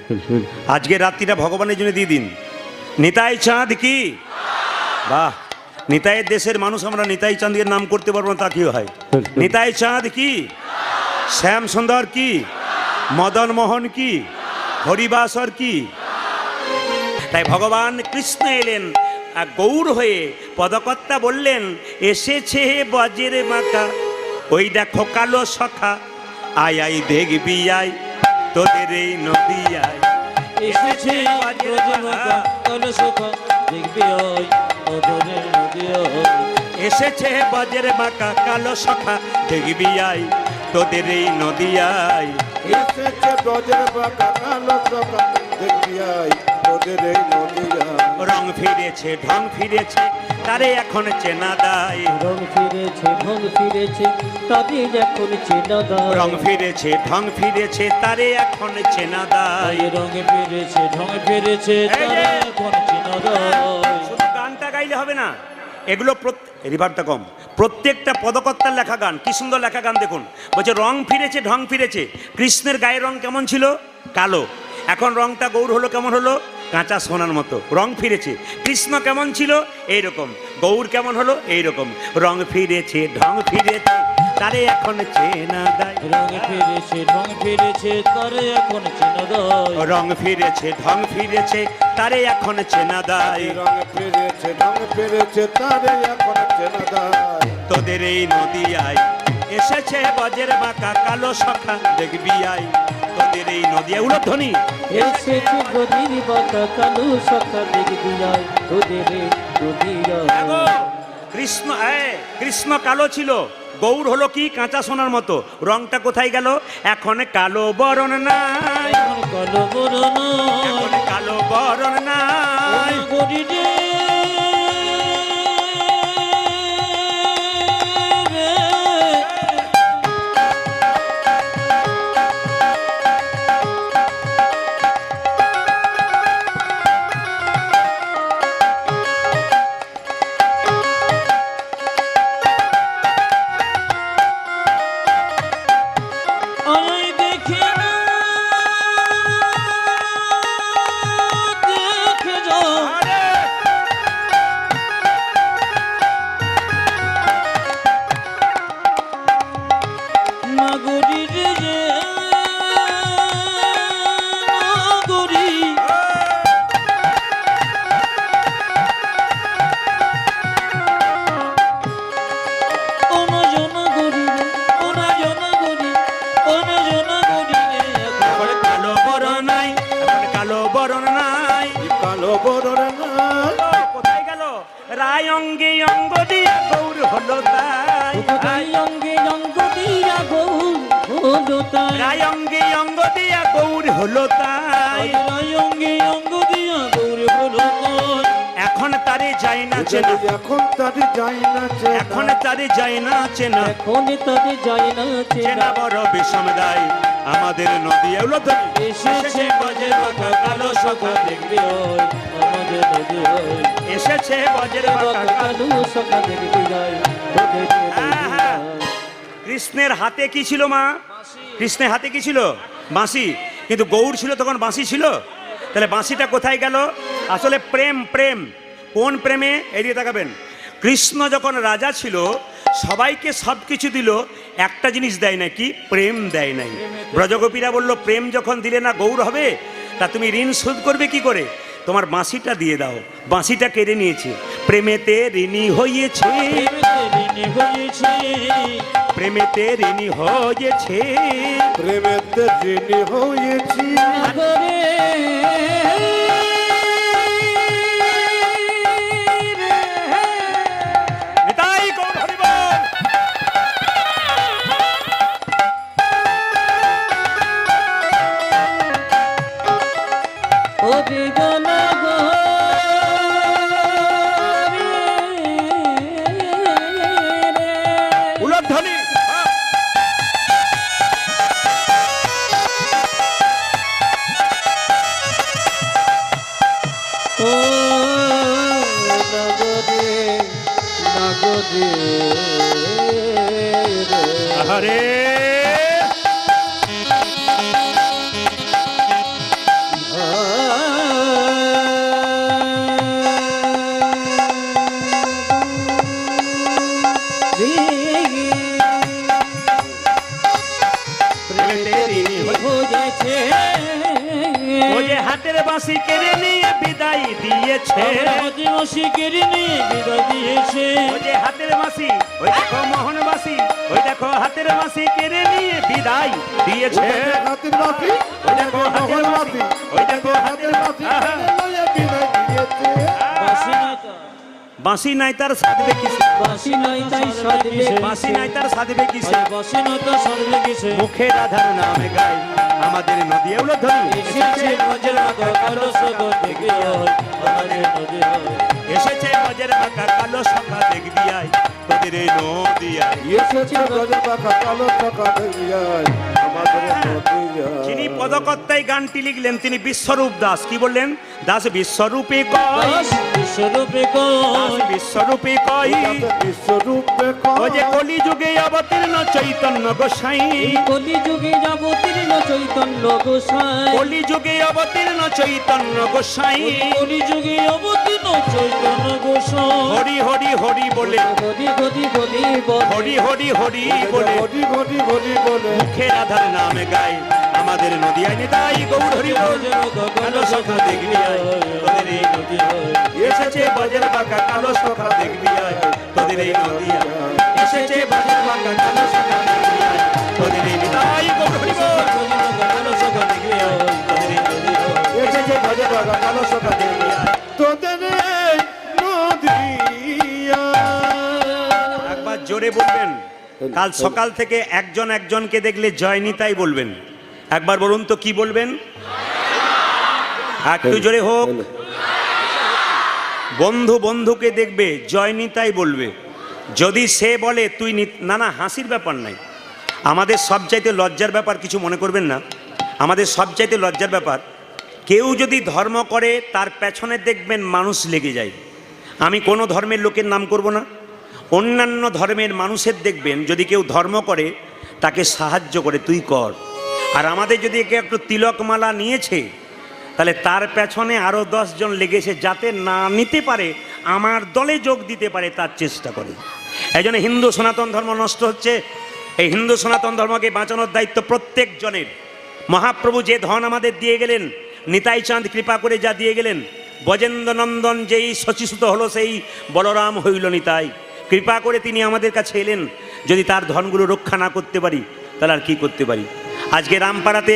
আজকে রাত্রিটা ভগবানের জন্য দিয়ে দিন। নিতাই চাঁদ কি? বাহ, নিতাইয়ের দেশের মানুষ আমরা নিতাই চাঁদের নাম করতে পারবো না তা কি হয়? নিতাই চাঁদ কি? শ্যাম সুন্দর কি? মদন মোহন কি? হরিবাসর কি? তাই ভগবান কৃষ্ণ এলেন আর গৌর হয়ে পদকর্তা বললেন, এসেছে বজ্রের মাকা, ওই দেখো কালো সখা, আয় আয় দেখবি আয় তোদের এই নদী আয়। এসেছে ব্রজমাতা কলসখা, দেখবি ওই ওদরে নদী ওই। এসেছে বজ্রের মাকা কালো সখা, দেখবি আয় তোদের এই নদী আয়। এসেছে ব্রজের বাঁকা কালো সখা, দেখবি আয় তোদের এই নদিয়া। রং ফিরেছে ঢং ফিরেছে তারে এখন চেনা দায়, রং ফিরেছে ঢং ফিরেছে তাদের এখন চেনা দায়। রং ফিরেছে ঢং ফিরেছে তারে এখন চেনা দায়। রং ফিরেছে ঢং ফিরেছে তাদের এখন চেনা দায়। শুধু গানটা গাইলে হবে না, এগুলো রিভারটা কম, প্রত্যেকটা পদকর্তার লেখা গান, কি সুন্দর লেখা গান দেখুন। বলছে রং ফিরেছে ঢং ফিরেছে, কৃষ্ণের গায়ের রং কেমন ছিল? কালো, এখন রংটা গৌর হলো কেমন হলো? কাঁচা সোনার মতো। রং ফিরেছে। কৃষ্ণ কেমন ছিল? এইরকম। গৌর কেমন হলো? এইরকম। রং ফিরেছে ঢং ফিরেছে তারে এখন চেনা দায়। রং ফিরেছে ঢং ফিরেছে তারে এখন চেনা দায়। রং ফিরেছে ঢং ফিরেছে তারে এখন চেনা দায়। রং ফিরেছে ঢং ফিরেছে তারে এখন চেনা দায়। তোদের এই নদী আয় এসেছে বজ্রের বাঁকা কালো সখা, দেখবি আয় তোদের এই নদী আয়। উলধ্বনি। এসেছে ব্রজের বাঁকা কালো সখা, দেখবি আয় তোদের এই নদী আয়। দেখো, কৃষ্ণ কালো ছিল, গৌর হলো কি? কাঁচা সোনার মতো। রংটা কোথায় গেল? এখন কালো বরণ নাই, এখন কালো বরণ এখন কালো বরণ নাই। গরি রে আয় দেখে না, দেখে যাও নাগরী রে যে নাগরী। অনজনা গরি রে, অনজনা গরি, অনজনা গরি রে। এখন কালো বরণ নাই, এখন কালো বরণ নাই। কালো বরণ নাই। কোথায় গেল? রায় অঙ্গে অঙ্গ দিয়া গৌর হলো তাই। কোথায় অঙ্গে অঙ্গ দিয়া গৌর হলো তাই। রায় অঙ্গে অঙ্গ দিয়া গৌর হলো তাই। রায় অঙ্গে অঙ্গ দিয়া গৌর হলো তাই। এখন তারে যায় না চেনা, এখন তারে যায় না চেনা, এখন তারে যায় না চেনা, এখন তাদের যায় না চেনা চেনা। বড় বিষম দায় আমাদের নদী উলধ্বনি। এসেছে বজ্রের বাঁকা কালো সখা দেখবি ওই আমাদের নদী ওই। এসেছে বজ্রের বাঁকা কালো সখা দেখবি ওই ওদের হ্যাঁ, হ্যাঁ। কৃষ্ণের হাতে কি ছিল মা? কৃষ্ণের হাতে কি ছিল? বাঁশি। কিন্তু গৌর ছিল তখন বাঁশি ছিল? তাহলে বাঁশিটা কোথায় গেল? আসলে প্রেম, প্রেম। কোন প্রেমে? এদিকে তাকাবেন। কৃষ্ণ যখন রাজা ছিল সবাইকে সব কিছু দিল, একটা জিনিস দেয় না, কি? প্রেম দেয় নাই। ব্রজগোপীরা বলল প্রেম যখন দিলে না গৌর হবে, তা তুমি ঋণ শোধ করবে কি করে? তোমার বাঁশিটা দিয়ে দাও। বাঁশিটা কেড়ে নিয়েছে। প্রেমেতে ঋণী হয়েছে, ঋণী হয়েছে, প্রেমেতে ঋণী হয়েছে। প্রেমেতে ঋণী হয়েছি। সাগরে নিতাই গৌর হরি বল। ওরে গানা গো উলধ্বনি। হ্যাঁ। ও নগরে নগরে আহারে ও যে হাতের বাঁশি কেড়ে নিয়ে বিদায় দিয়েছে, ও যে হাতের বাঁশি, ওই দেখো মোহন বাঁশি, ওই দেখো হাতের বাঁশি কেড়ে নিয়ে বিদায় দিয়েছে। হাতের বাঁশি, ওই দেখো হাতের বাঁশি, ওই দেখো হাতের বাঁশি। আহা। বিদায় দিয়েছে। বাঁশি নাই তার সাধবে কিসে, বাঁশি নাই তাই সাধবে বাঁশি নাই তার সাধবে কিসে, বাঁশি নাই তাই সাধবে কিসে। মুখে রাধার নামে গায় আমাদের নদী উলধ্বনি। এসেছে বজ্রের বাঁকা কালো সখা দেখবি ওই আমাদের নদী ওই। এসেছে বজ্রের বাঁকা কালো সখা দেখবি আয় তোদের এই নদী আয়। এসেছে গজের বাঁকা কালো সখা দেখবি আয় আমাদের নদী আয়। যিনি পদকর্তায় গানটি লিখলেন তিনি বিশ্বরূপ দাস। কি বললেন? দাস বিশ্বরূপে কয়, দাস বিশ্বরূপে দাস কয়, বিশ্বরূপে কয়। বিশ্বরূপে ও যে কলিযুগে অবতীর্ণ চৈতন্য গোসাই, এই কলিযুগে যাবতীর্ণ চৈতন্য গোসাই, কলিযুগে অবতীর্ণ চৈতন্য গোসাই। কলিযুগে অবতীর্ণ চৈতন্য গোসাই। হরি হরি হরি বলে, হরি হরি হরি বলে, হরি হরি হরি বলে ঘটি ঘটি ঘটি বলে মুখে রাধার নামে গায় আমাদের নদী আয়। নিতাই গৌর হরি বল। কালো সখা দেখবি আয় তোদের এই নদী আয়। এসেছে বজ্রের বাঁকা কালো সখা দেখবি আয় তোদের এই নদী আয়। এসেছে বজ্রের বাঁকা কালো সখা দেখবি আয় তোদের এই নিতাই গৌর হরি বল। তোদের এই নদী আয়। এসেছে বজ্রের বাঁকা কালো সখা দেখবি আয়। তোদের এই নদী আয়। একবার জোরে বলবেন। কাল সকাল থেকে একজন একজনকে দেখলে জয় নিতাই বলবেন। একবার বলুন তো কি বলবেন? একটু জোরে হোক। বন্ধু বন্ধুকে দেখবে জয় নিতাই বলবে। যদি সে বলে তুই না, না, হাসির ব্যাপার নাই। আমাদের সবচাইতে লজ্জার ব্যাপার, কিছু মনে করবেন না, আমাদের সবচাইতে লজ্জার ব্যাপার, কেউ যদি ধর্ম করে তার পেছনে দেখবেন মানুষ লেগে যায়। আমি কোনো ধর্মের লোকের নাম করব না, অন্যান্য ধর্মের মানুষের দেখবেন যদি কেউ ধর্ম করে তাকে সাহায্য করে, তুই কর। আর আমাদের যদি কেউ একটু তিলকমালা নিয়েছে তাহলে তার পেছনে আরও 10 জন লেগেছে, যাতে না নিতে পারে আমার দলে যোগ দিতে পারে তার চেষ্টা করে। এই জন্য হিন্দু সনাতন ধর্ম নষ্ট হচ্ছে। এই হিন্দু সনাতন ধর্মকে বাঁচানোর দায়িত্ব প্রত্যেক জনের। মহাপ্রভু যে ধন আমাদের দিয়ে গেলেন, নিতাই চাঁদ কৃপা করে যা দিয়ে গেলেন, ব্রজেন্দ্র নন্দন যেই শচীসুত হলো সেই বলরাম হইল নিতাই। কৃপা করে তিনি আমাদের কাছে এলেন। যদি তার ধনগুলো রক্ষা না করতে পারি তাহলে আর কী করতে পারি? আজকে রামপাড়াতে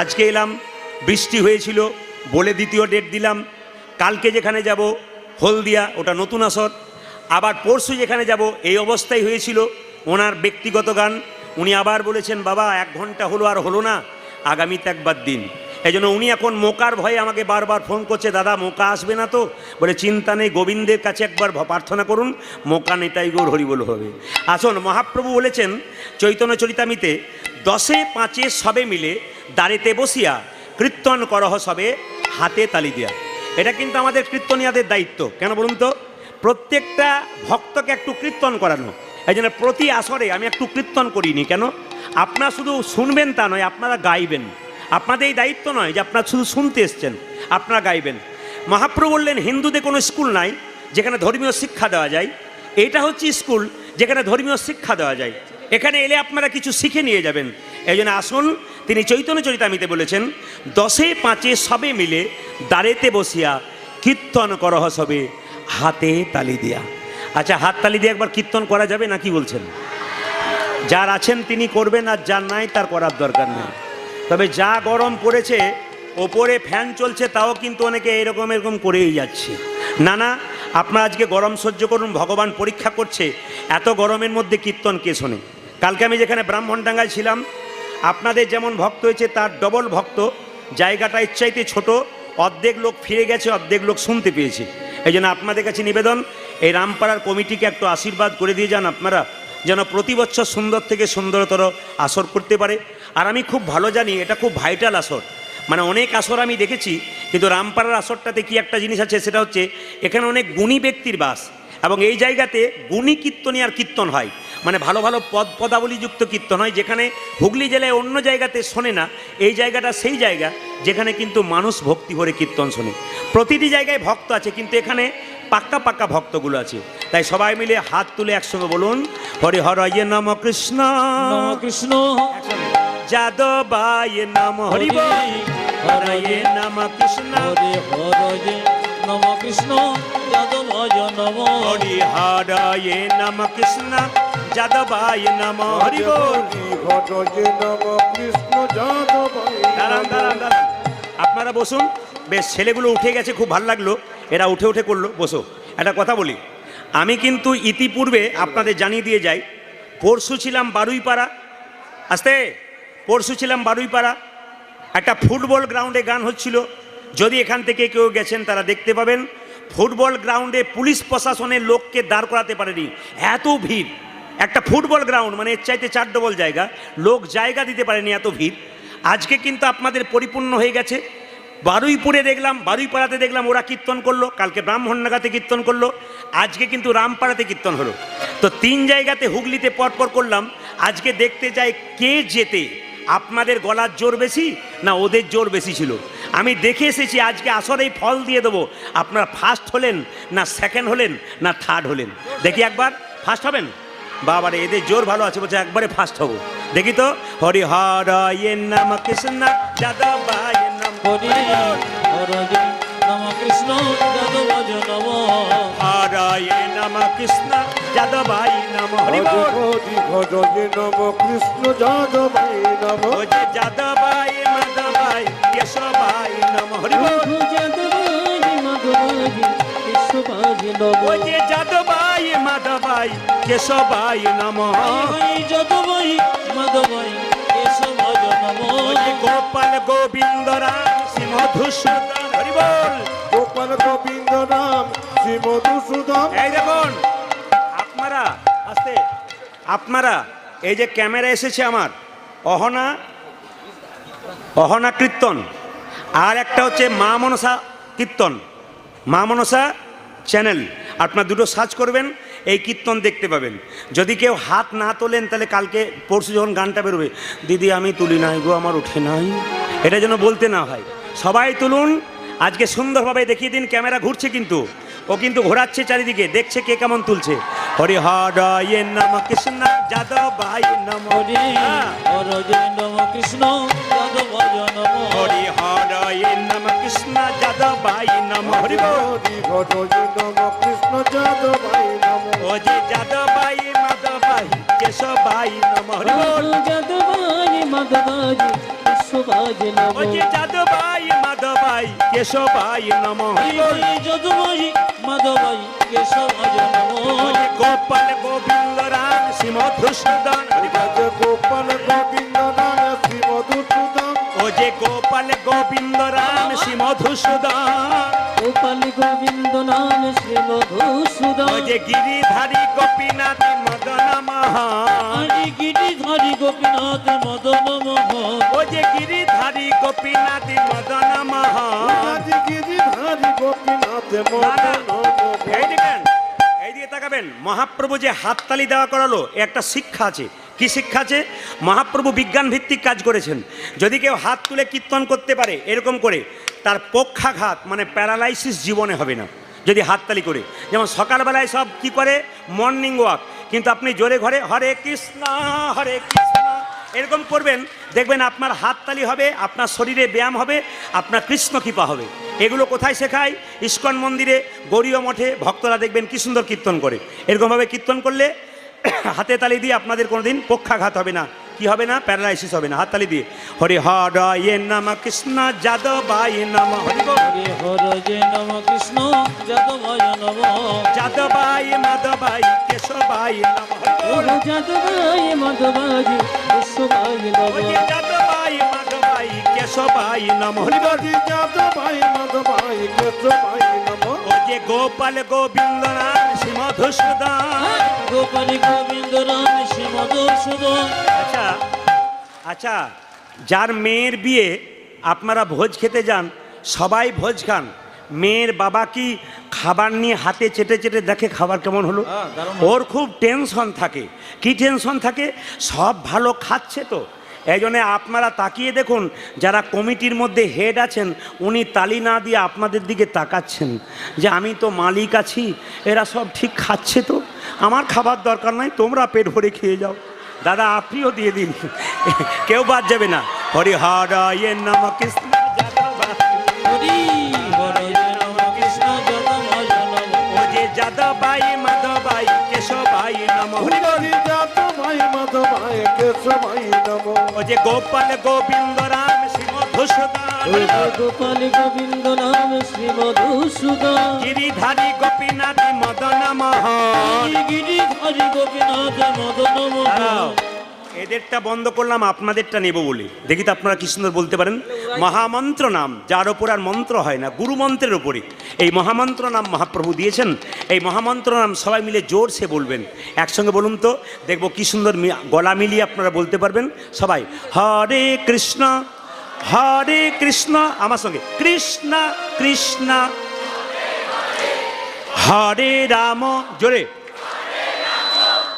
আজকে এলাম, বৃষ্টি হয়েছিল বলে দ্বিতীয় ডেট দিলাম। কালকে যেখানে যাব হলদিয়া, ওটা নতুন আসর। আবার পরশু যেখানে যাব এই অবস্থায় হয়েছিল। ওনার ব্যক্তিগত গান, উনি আবার বলেছেন বাবা 1 ঘন্টা হলো আর হলো না, আগামীতে একবার দিন। এই জন্য উনি এখন মোকার ভয়ে আমাকে বারবার ফোন করছে, দাদা মোকা আসবে না তো? বলে চিন্তা নেই, গোবিন্দের কাছে একবার প্রার্থনা করুন, মোকা নেতাই গৌর হরিবোল হবে। আসুন, মহাপ্রভু বলেছেন চৈতন্য চরিতামিতে, 10 5 সবে মিলে দাঁড়িতে বসিয়া কীর্তন করহ সবে হাতে তালি দিয়া। এটা কিন্তু আমাদের কীর্তনিয়াদের দায়িত্ব। কেন বলুন তো? প্রত্যেকটা ভক্তকে একটু কীর্তন করানো। এই জন্য প্রতি আসরে আমি একটু কীর্তন করিনি। কেন? আপনারা শুধু শুনবেন তা নয়, আপনারা গাইবেন। আপনাদের এই দায়িত্ব নয় যে আপনারা শুধু শুনতে এসছেন, আপনারা গাইবেন। মহাপ্রভু বললেন হিন্দুদের কোনো স্কুল নাই যেখানে ধর্মীয় শিক্ষা দেওয়া যায়। এটা হচ্ছে স্কুল যেখানে ধর্মীয় শিক্ষা দেওয়া যায়। এখানে এলে আপনারা কিছু শিখে নিয়ে যাবেন। এই জন্য আসুন, তিনি চৈতন্য চরিতামিতে বলেছেন 10 5 সবে মিলে দাঁড়েতে বসিয়া কীর্তন করহ সবে হাতে তালি দিয়া। আচ্ছা, হাত তালি দিয়ে একবার কীর্তন করা যাবে না কি বলছেন? যার আছেন তিনি করবেন, আর যার নাই তার করার দরকার নেই। তবে যা গরম পড়েছে, ওপরে ফ্যান চলছে, তাও কিন্তু অনেকে এরকম করেই যাচ্ছে। না না, আপনারা আজকে গরম সহ্য করুন, ভগবান পরীক্ষা করছে। এত গরমের মধ্যে কীর্তন কে শোনে? কালকে আমি যেখানে ব্রাহ্মণডাঙ্গায় ছিলাম, আপনাদের যেমন ভক্ত হয়েছে তার ডবল ভক্ত। জায়গাটা ইচ্ছাইতে ছোট, অর্ধেক লোক ফিরে গেছে, অর্ধেক লোক শুনতে পেয়েছে। এই জন্য আপনাদের কাছে নিবেদন, এই রামপাড়ার কমিটিকে একটু আশীর্বাদ করে দিয়ে যান আপনারা, যেন প্রতি বছর সুন্দর থেকে সুন্দরতর আসর করতে পারে। আর আমি খুব ভালো জানি এটা খুব ভাইটাল আসর, মানে অনেক আসর আমি দেখেছি, কিন্তু রামপাড়ার আসরটাতে কি একটা জিনিস আছে, সেটা হচ্ছে এখানে অনেক গুণী ব্যক্তির বাস, এবং এই জায়গাতে গুণী কীর্তনী আর কীর্তন হয়, মানে ভালো ভালো পদাবলীযুক্ত কীর্তন হয়, যেখানে হুগলি জেলায় অন্য জায়গাতে শোনে না। এই জায়গাটা সেই জায়গা যেখানে কিন্তু মানুষ ভক্তি ভরে কীর্তন শোনে। প্রতিটি জায়গায় ভক্ত আছে, কিন্তু এখানে পাক্কা পাক্কা ভক্তগুলো আছে। তাই সবাই মিলে হাত তুলে একসঙ্গে বলুন, হরি হরয়ে নম কৃষ্ণ নম কৃষ্ণ, যাদবায় নম হরি বল, হরয়ে নম কৃষ্ণ, হরে হরয়ে নম কৃষ্ণ, যাদবায় নম, হরি হরয়ে নম কৃষ্ণ, যাদবায় নম হরি বল। হরয়ে নম কৃষ্ণ যাদবায় দাঁড়ান দাঁড়ান দাঁড়ান, আপনারা বসুন। বেশ, ছেলেগুলো উঠে গেছে, খুব ভালো লাগলো, এরা উঠে উঠে করলো। বসো, একটা কথা বলি, আমি কিন্তু ইতিপূর্বে আপনাদের জানিয়ে দিয়ে যাই, পরশু ছিলাম বারুইপাড়া, আসতে পরশু ছিলাম বারুইপাড়া, একটা ফুটবল গ্রাউন্ডে গান হচ্ছিল। যদি এখান থেকে কেউ গেছেন তারা দেখতে পাবেন, ফুটবল গ্রাউন্ডে পুলিশ প্রশাসনের লোককে দাঁড় করাতে পারেনি, এত ভিড়। একটা ফুটবল গ্রাউন্ড মানে এর চাইতে 4 ডবল জায়গা, লোক জায়গা দিতে পারেনি, এত ভিড়। আজকে কিন্তু আপনাদের পরিপূর্ণ হয়ে গেছে। বারুইপুরে দেখলাম, বারুইপাড়াতে দেখলাম ওরা কীর্তন করলো, কালকে ব্রাহ্মণডাঙ্গাতে কীর্তন করলো, আজকে কিন্তু রামপাড়াতে কীর্তন হলো। তো 3 জায়গাতে হুগলিতে পরপর করলাম। আজকে দেখতে চাই কে জেতে, আপনাদের গলার জোর বেশি না ওদের জোর বেশি ছিল। আমি দেখে এসেছি, আজকে আসরেই ফল দিয়ে দেবো, আপনারা ফার্স্ট হলেন না সেকেন্ড হলেন না থার্ড হলেন। দেখি একবার, ফার্স্ট হবেন? বাবারে, এদের জোর ভালো আছে, বলছে একবারে ফার্স্ট হবো। দেখি তো, হরি হরয়ে নম কৃষ্ণ যাদবায় নম, হরে হরয়ে নম কৃষ্ণ, যাদবায় নম, হরয়ে নম কৃষ্ণ যাদবায় নম হরি বল। হরয়ে নম কৃষ্ণ যাদবায় নম, ও যে যাদবায় মাধবায় কেশবায় নম হরি বল। যাদবায় মাধবায় কেশবায় নম, ও যে যাদবায় মাধবায় কেশবায় নম, যাদবায় মাধবায় কেশবায় নম, ও যে গোপাল গোবিন্দ রাম শ্রী মধুসূদন হরি বল। গোপাল গোবিন্দ রাম শ্রী মধুসূদন। এই দেখুন আপনারা, আস্তে, আপনারা এই যে ক্যামেরা এসেছে আমার, অহনা কীর্তন, আর একটা হচ্ছে মা মনসা কীর্তন, মা মনসা চ্যানেল, আপনার দুটো সার্চ করবেন, এই কীর্তন দেখতে পাবেন। যদি কেউ হাত না তোলেন তাহলে কালকে পরশু যখন গানটা বেরোবে, দিদি আমি তুলি নাই গো, আমার উঠে নাই, এটা যেন বলতে না হয়। সবাই তুলুন, আজকে সুন্দরভাবে দেখিয়ে দিন। ক্যামেরা ঘুরছে কিন্তু, ও কিন্তু ঘোরাচ্ছে চারিদিকে, দেখছে কে কেমন তুলছে। হরি হরয়ে নম কৃষ্ণ যাদবায় নম, হরে হরয়ে নম কৃষ্ণ, যাদবায় নম, হরি হরয়ে নম কৃষ্ণ যাদবায় নম হরি বল। হরয়ে নম কৃষ্ণ যাদবায় নম, ও যে যাদবায় মাধবায় কেশবায় নম হরি বল। যাদবায় মাধবায় কেশবায় নম, ও যে যাদবায় মাধবায় কেশবায় নম হরি বল। যাদবায় মাধবায় কেশবায় নম, ও যে গোপাল গোবিন্দ রাম শ্রী মধুসূদন হরি বল। গোপাল গোবিন্দ রাম শ্রী মধুসূদন। ও যে গোপাল গোবিন্দ রাম শ্রী মধুসূদন, গোপাল গোবিন্দ নাম শ্রী মধুসূদন, ও যে গিরিধারী গোপীনাথ মদন মোহন, হরি গিরিধারী গোপীনাথ মদন মোহন, ও যে গিরিধারী গোপীনাথ মদন মোহন। আজি গিরিধারী গোপীনাথ মদন মোহন। এই দেখেন, এই দিকে তাকাবেন। মহাপ্রভু যে হাততালি দেওয়া করালো, এ একটা শিক্ষা আছে। কি শিক্ষা আছে? মহাপ্রভু বিজ্ঞান ভিত্তিক কাজ করেছেন। যদি কেউ হাত তুলে কীর্তন করতে পারে এরকম করে, তার পক্ষাঘাত মানে প্যারালাইসিস জীবনে হবে না যদি হাততালি করে। যেমন সকালবেলায় সব কি করে, মর্নিং ওয়াক, কিন্তু আপনি জোরে ঘরে হরে কৃষ্ণ এরকম করবেন, দেখবেন আপনার হাততালি হবে, আপনার শরীরে ব্যায়াম হবে, আপনার কৃষ্ণ কৃপা হবে। এগুলো কোথায় শেখায়? ইস্কন মন্দিরে, গৌরীয় মঠে ভক্তরা দেখবেন কি সুন্দর কীর্তন করে। এরকমভাবে কীর্তন করলে হাতে তালি দিয়ে আপনাদের কোনোদিন পক্ষাঘাত হবে না। কি হবে না? প্যারালাইসিস হবে না। হাততালি দিয়ে হরে হরয়ে নম কৃষ্ণ যাদবায় নম, হরি বল। হরে হরে নম কৃষ্ণ যাদবায় নম, যাদবায় মাধবায় কেশবায় নম, ওরে যাদবায় মাধবায় কেশবায় নম, হরে যাদবায় মাধবায় কেশবায় নম, হরি বল। আজি যাদবাই মাধবাই কেশবাই নম। ও যে গোপাল গোবিন্দ নাম শ্রী মধুসূদন। গোপাল গোবিন্দ রাম শ্রী মধুসূদন। আচ্ছা আচ্ছা, যার মেয়ের বিয়ে আপনারা ভোজ খেতে যান, সবাই ভোজ খান, মেয়ের বাবা কি খাবার নিয়ে হাতে চেটে চেটে দেখে খাবার কেমন হলো? ওর খুব টেনশন থাকে। কি টেনশন থাকে? সব ভালো খাচ্ছে তো। এই জন্যে আপনারা তাকিয়ে দেখুন, যারা কমিটির মধ্যে হেড আছেন, উনি তালি না দিয়ে আপনাদের দিকে তাকাচ্ছেন যে আমি তো মালিক আছি, এরা সব ঠিক খাচ্ছে তো, আমার খাবার দরকার নাই, তোমরা পেট ভরে খেয়ে যাও। দাদা আপনিও দিয়ে দিন, কেউ বাদ যাবে না। হরি হরয়ে নম কৃষ্ণ যাদবায়, হরি হরে নম কৃষ্ণ যাদবায় নম, ও যে যাদবায় মাধবায় কেশবায় নম, হরি বল। আজি যাদবাই মাধবাই কেশবাই নম। ও যে গোপাল গোবিন্দ রাম শ্রী মধুসূদন, ওরে গোপাল গোবিন্দ নাম শ্রী মধুসূদন, গিরিধারী গোপীনাথ মদন মোহন। গিরিধারী গোপীনাথ মদন দাঁড়াও, মোহন। এদেরটা বন্ধ করলাম, আপনাদেরটা নেব বলে। দেখি তো আপনারা কি সুন্দর বলতে পারেন। মহামন্ত্র নাম, যার ওপর আর মন্ত্র হয় না, গুরু মন্ত্রের ওপরে এই মহামন্ত্র নাম মহাপ্রভু দিয়েছেন। এই মহামন্ত্র নাম সবাই মিলে জোরসে বলবেন। একসঙ্গে বলুন তো, দেখবো কি সুন্দর গলা মিলিয়ে আপনারা বলতে পারবেন। সবাই হরে কৃষ্ণ হরে কৃষ্ণ, আমার সঙ্গে কৃষ্ণ কৃষ্ণ হরে রাম, জোরে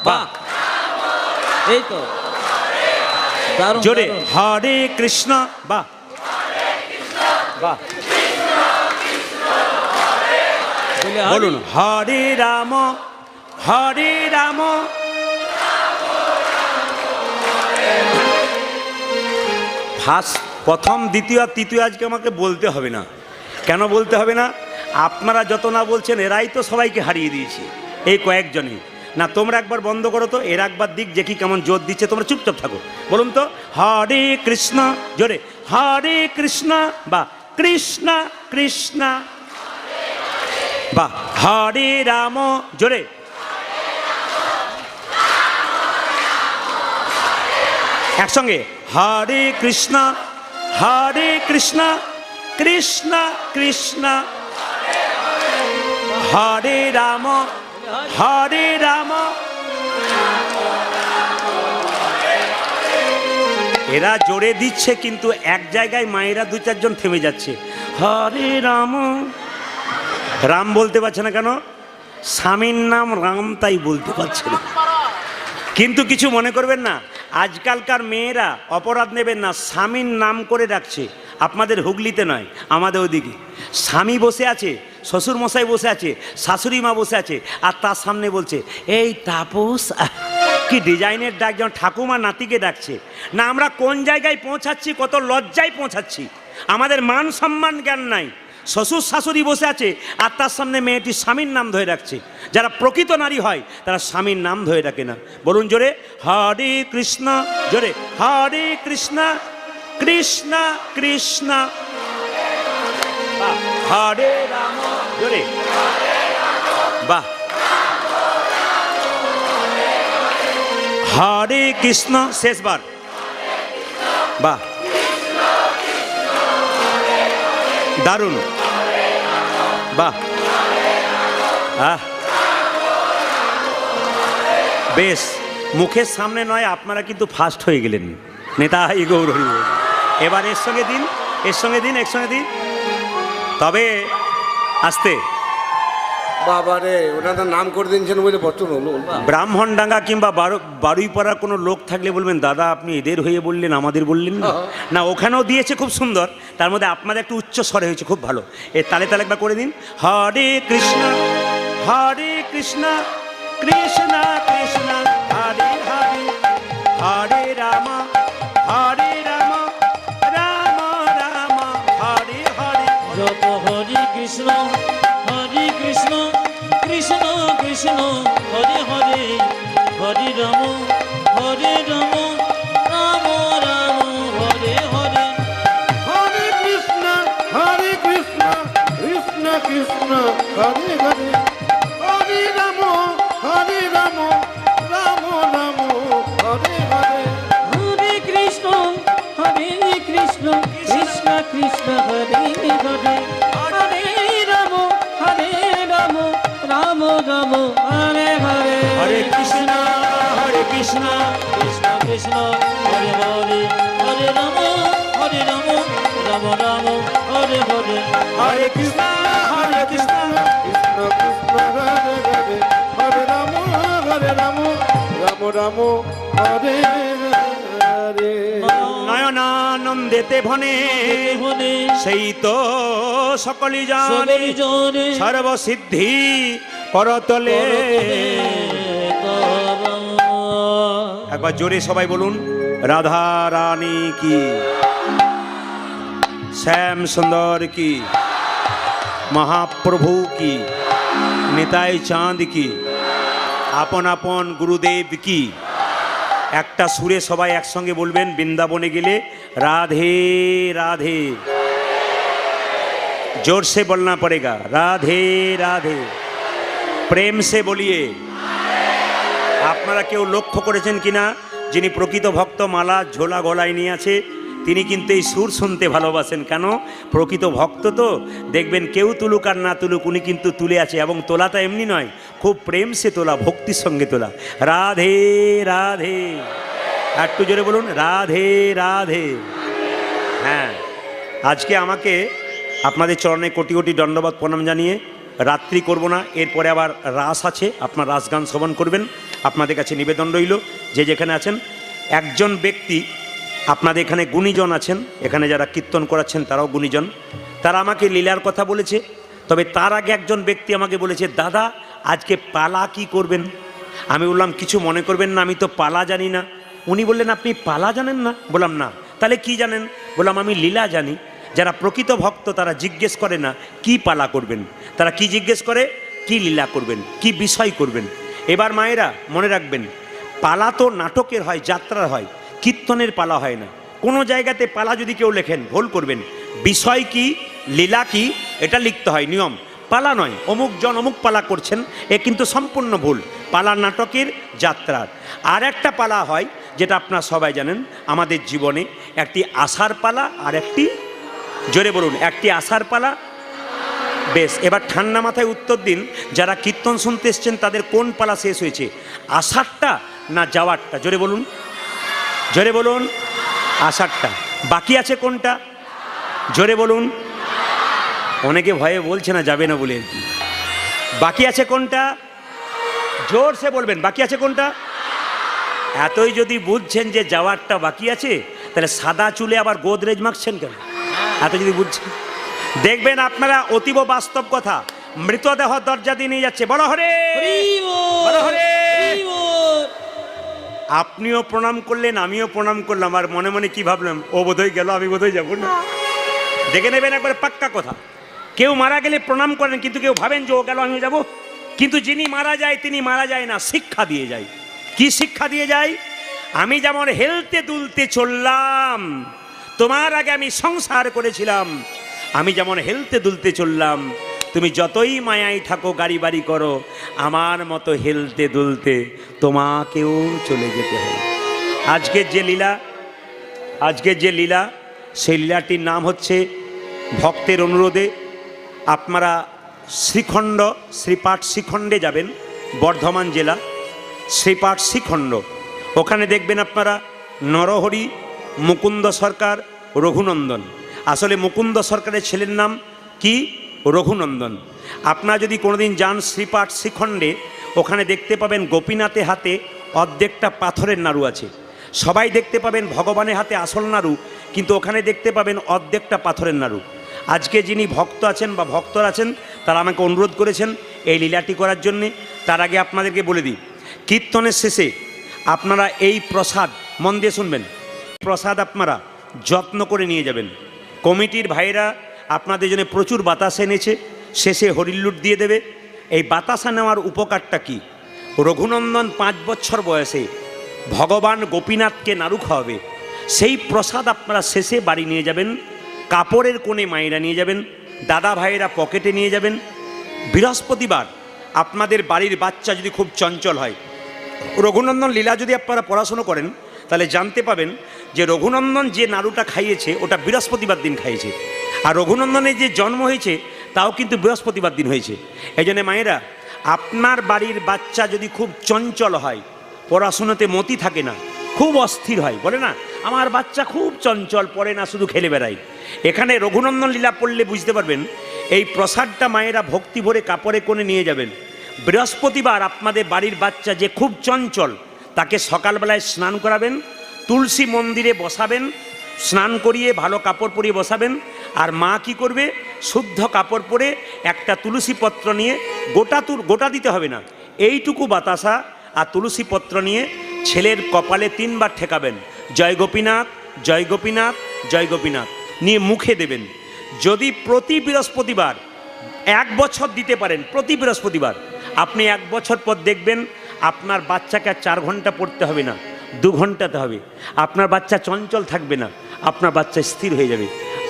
বাহ, এই তো দারুণ, জোরে দারুণ। হরে কৃষ্ণ, বাহ বাহ, বলে হরি। বলুন হরে রাম হরে রাম। ফার্স্ট, প্রথম, দ্বিতীয় আর তৃতীয় আজকে আমাকে বলতে হবে না। কেন বলতে হবে না? আপনারা যত না বলছেন, এরাই তো সবাইকে হারিয়ে দিয়েছে, এই কয়েকজনই না। তোমরা একবার বন্ধ করো তো, এর একবার দিক যে কি কেমন জোর দিচ্ছে, তোমরা চুপচাপ থাকো। বলুন তো হরে কৃষ্ণ, জোরে হরে কৃষ্ণ, বা কৃষ্ণ কৃষ্ণ, বা হরে রাম, জোরে একসঙ্গে হরে কৃষ্ণ কৃষ্ণ কৃষ্ণ হরে রাম হরে রাম। এরা জোরে দিচ্ছে, কিন্তু এক জায়গায় মায়েরা দু চারজন থেমে যাচ্ছে। হরে রাম, রাম বলতে পারছে না কেন? স্বামীর নাম রাম, তাই বলতে পারছে না। কিন্তু কিছু মনে করবেন না, আজকালকার মেয়েরা অপরাধ নেবেন না, স্বামীর নাম করে ডাকছে। আপনাদের হুগলিতে নয়, আমাদের ওদিকে স্বামী বসে আছে, শ্বশুর মশাই বসে আছে, শাশুড়ি মা বসে আছে, আর তার সামনে বলছে এই তাপস। কি ডিজাইনের ডাক, যেমন ঠাকুমা নাতিকে ডাকছে। না, আমরা কোন জায়গায় পৌঁছাচ্ছি, কত লজ্জায় পৌঁছাচ্ছি। আমাদের মান সম্মান জ্ঞান নাই। শ্বশুর শাশুড়ি বসে আছে, আর তার সামনে মেয়েটি স্বামীর নাম ধরে রাখছে। যারা প্রকৃত নারী হয় তারা স্বামীর নাম ধরে রাখে না। বলুন জোরে হরে কৃষ্ণ, জোরে হরে কৃষ্ণ কৃষ্ণ কৃষ্ণ, বাহ হরে রাম, জোরে বাহ হরে কৃষ্ণ, শেষবার বাহ দারুণ, বাহ, বেশ। মুখের সামনে নয়, আপনারা কিন্তু ফার্স্ট হয়ে গেলেন। নেতাই গৌর হরি বল। এবার এর সঙ্গে দিন, এর সঙ্গে দিন, এর সঙ্গে দিন। তবে আসতে বাবারে, ওনাদের নাম করে দিয়েছেন বলে বচন হলো। ব্রাহ্মণডাঙ্গা কিংবা বারুইপাড়ার কোনো লোক থাকলে বলবেন, দাদা আপনি এদের হয়ে বললেন, আমাদের বললেন না। না, ওখানেও দিয়েছে খুব সুন্দর, তার মধ্যে আপনাদের একটু উচ্চ স্বরে হয়েছে, খুব ভালো। এর তালে তালে একবার করে দিন। হরে কৃষ্ণ কৃষ্ণ কৃষ্ণ হরে হরে, হরে রাম রাম রাম হরে হরে। যত হরে কৃষ্ণ কৃষ্ণ কৃষ্ণ হরে হরে, হরে রাম রাম রাম হরে হরে। হরে কৃষ্ণ কৃষ্ণ কৃষ্ণ হরে হরে, হরে রাম রাম রাম হরে হরে। হরে কৃষ্ণ কৃষ্ণ কৃষ্ণ হরে হরে, হরে রাম রাম রাম হরে হরে। হরে কৃষ্ণ কৃষ্ণ কৃষ্ণ হরে হরে, হরে রাম রাম রাম হরে হরে। হরে কৃষ্ণ কৃষ্ণ কৃষ্ণ হরে হরে, হরে রাম রাম রাম হরে হরে। নয়নানন্দেতে ভনে হরে সেই তো সকলি জানে, জনে সর্বসিদ্ধি করতলে। একবার জোরে সবাই বলুন, রাধা রানী কি, শ্যাম সুন্দর কি, মহাপ্রভু কি, নিতাই চাঁদ কি, আপন আপন গুরুদেব কি। একটা সুরে সবাই একসঙ্গে বলবেন, বৃন্দাবনে গেলে রাধে রাধে, जोर से बोलना पड़ेगा, राधे राधे, प्रेम से बोलिए। আপনারা কেউ লক্ষ্য করেছেন কিনা, যিনি প্রকৃত ভক্ত মালা ঝোলা গলায় নিয়ে আছে, তিনি কিন্তু এই সুর শুনতে ভালোবাসেন। কেন? প্রকৃত ভক্ত তো দেখবেন, কেউ তুলুক আর না তুলুক, উনি কিন্তু তুলে আছে, এবং তোলাটা এমনি নয়, খুব প্রেম সে তোলা, ভক্তির সঙ্গে তোলা। রাধে রাধে, একটু জোরে বলুন, রাধে রাধে। হ্যাঁ, আজকে আমাকে আপনাদের চরণে কোটি কোটি দণ্ডবাদ প্রণাম জানিয়ে রাত্রি করব না, এরপরে আবার রাস আছে, আপনার রাস গান শ্রবণ করবেন। আপনাদের কাছে নিবেদন রইল, যে যেখানে আছেন, একজন ব্যক্তি, আপনাদের এখানে গুণীজন আছেন, এখানে যারা কীর্তন করাচ্ছেন তারাও গুণীজন, তারা আমাকে লীলার কথা বলেছে। তবে তার আগে একজন ব্যক্তি আমাকে বলেছে, দাদা আজকে পালা কি করবেন? আমি বললাম, কিছু মনে করবেন না, আমি তো পালা জানি না। উনি বললেন, আপনি পালা জানেন না? বললাম না। তাহলে কি জানেন? বললাম, আমি লীলা জানি। যারা প্রকৃত ভক্ত তারা জিজ্ঞেস করে না কি পালা করবেন, তারা কি জিজ্ঞেস করে, কি লীলা করবেন, কি বিষয় করবেন। এবার মায়েরা মনে রাখবেন, পালা তো নাটকের হয়, যাত্রার হয়, কীর্তনের পালা হয় না। কোনো জায়গাতে পালা যদি কেউ লেখেন, ভুল করবেন। বিষয় কি, লীলা কি, এটা লিখতে হয়, নিয়ম। পালা নয়, অমুক জন অমুক পালা করছেন, এ কিন্তু সম্পূর্ণ ভুল। পালা নাটকের, যাত্রার। আর একটা পালা হয়, যেটা আপনারা সবাই জানেন, আমাদের জীবনে একটি আশার পালা আর একটি, জোরে বলুন, একটি আশার পালা। বেশ, এবার ঠান্ডা মাথায় উত্তর দিন, যারা কীর্তন শুনতে এসছেন তাদের কোন পালা শেষ হয়েছে, আষাঢ়টা না যাওয়ারটা? জোরে বলুন, জোরে বলুন, আষাঢ়টা। বাকি আছে কোনটা? জোরে বলুন। অনেকে ভয়ে বলছে না, যাবে না বলে। বাকি আছে কোনটা? জোরসে বলবেন, বাকি আছে কোনটা? এতই যদি বুঝছেন যে যাওয়ারটা বাকি আছে, তাহলে সাদা চুলে আবার গোদরেজ মাখছেন কেন? এত যদি বুঝছেন, দেখবেন আপনারা অতীব বাস্তব কথা, মৃতদেহ দরজা দিয়ে নিয়ে যাচ্ছে, বড় হরে বড় হরে। আপনিও প্রণাম করলেন, আমিও প্রণাম করলাম, আর মনে মনে কি ভাবলাম, ও বোধহয় গেল, আমি বোধহয় যাবো না। দেখে নেবেন একবার পাক্কা কথা, কেউ মারা গেলে প্রণাম করেন, কিন্তু কেউ ভাবেন যে ও গেল আমি যাব। কিন্তু যিনি মারা যায় তিনি মারা যায় না, শিক্ষা দিয়ে যায়। কি শিক্ষা দিয়ে যায়? আমি যেমন হেলতে দুলতে চললাম, তোমার আগে আমি সংসার করেছিলাম, আমি যেমন হেলতে দুলতে চললাম, তুমি যতই মায়াই থাকো, গাড়ি বাড়ি করো, আমার মতো হেলতে দুলতে তোমাকেও চলে যেতে হবে। আজকের যে লীলা, আজকের যে লীলা, সেই লীলাটির নাম হচ্ছে ভক্তের অনুরোধে আপনারা শ্রীখণ্ড শ্রীপাঠ শ্রীখণ্ডে যাবেন, বর্ধমান জেলা শ্রীপাঠ শ্রীখণ্ড। ওখানে দেখবেন আপনারা নরহরি, মুকুন্দ সরকার, রঘুনন্দন। আসলে মুকুন্দ সরকারের ছেলের নাম কি? রঘুনন্দন। আপনারা যদি কোনোদিন যান শ্রীপাঠ শ্রীখণ্ডে, ওখানে দেখতে পাবেন গোপীনাথের হাতে অর্ধেকটা পাথরের নাড়ু আছে। সবাই দেখতে পাবেন ভগবানের হাতে আসল নাড়ু, কিন্তু ওখানে দেখতে পাবেন অর্ধেকটা পাথরের নাড়ু। আজকে যিনি ভক্ত আছেন বা ভক্তরা আছেন তারা আমাকে অনুরোধ করেছেন এই লীলাটি করার জন্যে। তার আগে আপনাদেরকে বলে দিই, কীর্তনের শেষে আপনারা এই প্রসাদ, মন দিয়ে শুনবেন, প্রসাদ আপনারা যত্ন করে নিয়ে যাবেন। কমিটির ভাইরা আপনাদের জন্য প্রচুর বাতাসা এনেছে, শেষে হরিল্লুট দিয়ে দেবে। এই বাতাসা নেওয়ার উপকারটা কি? রঘুনন্দন 5 বছর বয়সে ভগবান গোপীনাথকে নাড়ু খাওয়াবে, সেই প্রসাদ আপনারা শেষে বাড়ি নিয়ে যাবেন। কাপড়ের কোণে মায়েরা নিয়ে যাবেন, দাদা ভাইয়েরা পকেটে নিয়ে যাবেন। বৃহস্পতিবার আপনাদের বাড়ির বাচ্চা যদি খুব চঞ্চল হয়, রঘুনন্দন লীলা যদি আপনারা পড়াশুনো করেন তাহলে জানতে পাবেন যে রঘুনন্দন যে নাড়ুটা খাইয়েছে ওটা বৃহস্পতিবার দিন খাইয়েছে, আর রঘুনন্দনের যে জন্ম হয়েছে তাও কিন্তু বৃহস্পতিবার দিন হয়েছে। এই জন্য মায়েরা, আপনার বাড়ির বাচ্চা যদি খুব চঞ্চল হয়, পড়াশুনোতে মতি থাকে না, খুব অস্থির হয়, বলে না আমার বাচ্চা খুব চঞ্চল, পড়ে না, শুধু খেলে বেড়ায়, এখানে রঘুনন্দন লীলা পড়লে বুঝতে পারবেন। এই প্রসাদটা মায়েরা ভক্তি ভরে কাপড়ে কোণে নিয়ে যাবেন। বৃহস্পতিবার আপনাদের বাড়ির বাচ্চা যে খুব চঞ্চল, তাকে সকালবেলায় স্নান করাবেন, তুলসী মন্দিরে বসাবেন, স্নান করিয়ে ভালো কাপড় পরিয়ে বসাবেন। আর মা কি করবে? শুদ্ধ কাপড় পরে একটা তুলসী পত্র নিয়ে, গোটা দিতে হবে না, এইটুকু বাতাসা আর তুলসী পত্র নিয়ে ছেলের কপালে 3 বার ঠেকাবেন, জয় গোপীনাথ, জয় গোপীনাথ, জয় গোপীনাথ নিয়ে মুখে দেবেন। যদি প্রতি বৃহস্পতিবার 1 বছর দিতে পারেন, প্রতি বৃহস্পতিবার, আপনি 1 বছর পর দেখবেন আপনার বাচ্চাকে আর 4 ঘন্টা পড়তে হবে না, 2 ঘন্টাতে হবে। আপনার বাচ্চা চঞ্চল থাকবে না, আপনার বাচ্চা স্থির হয়ে যাবে।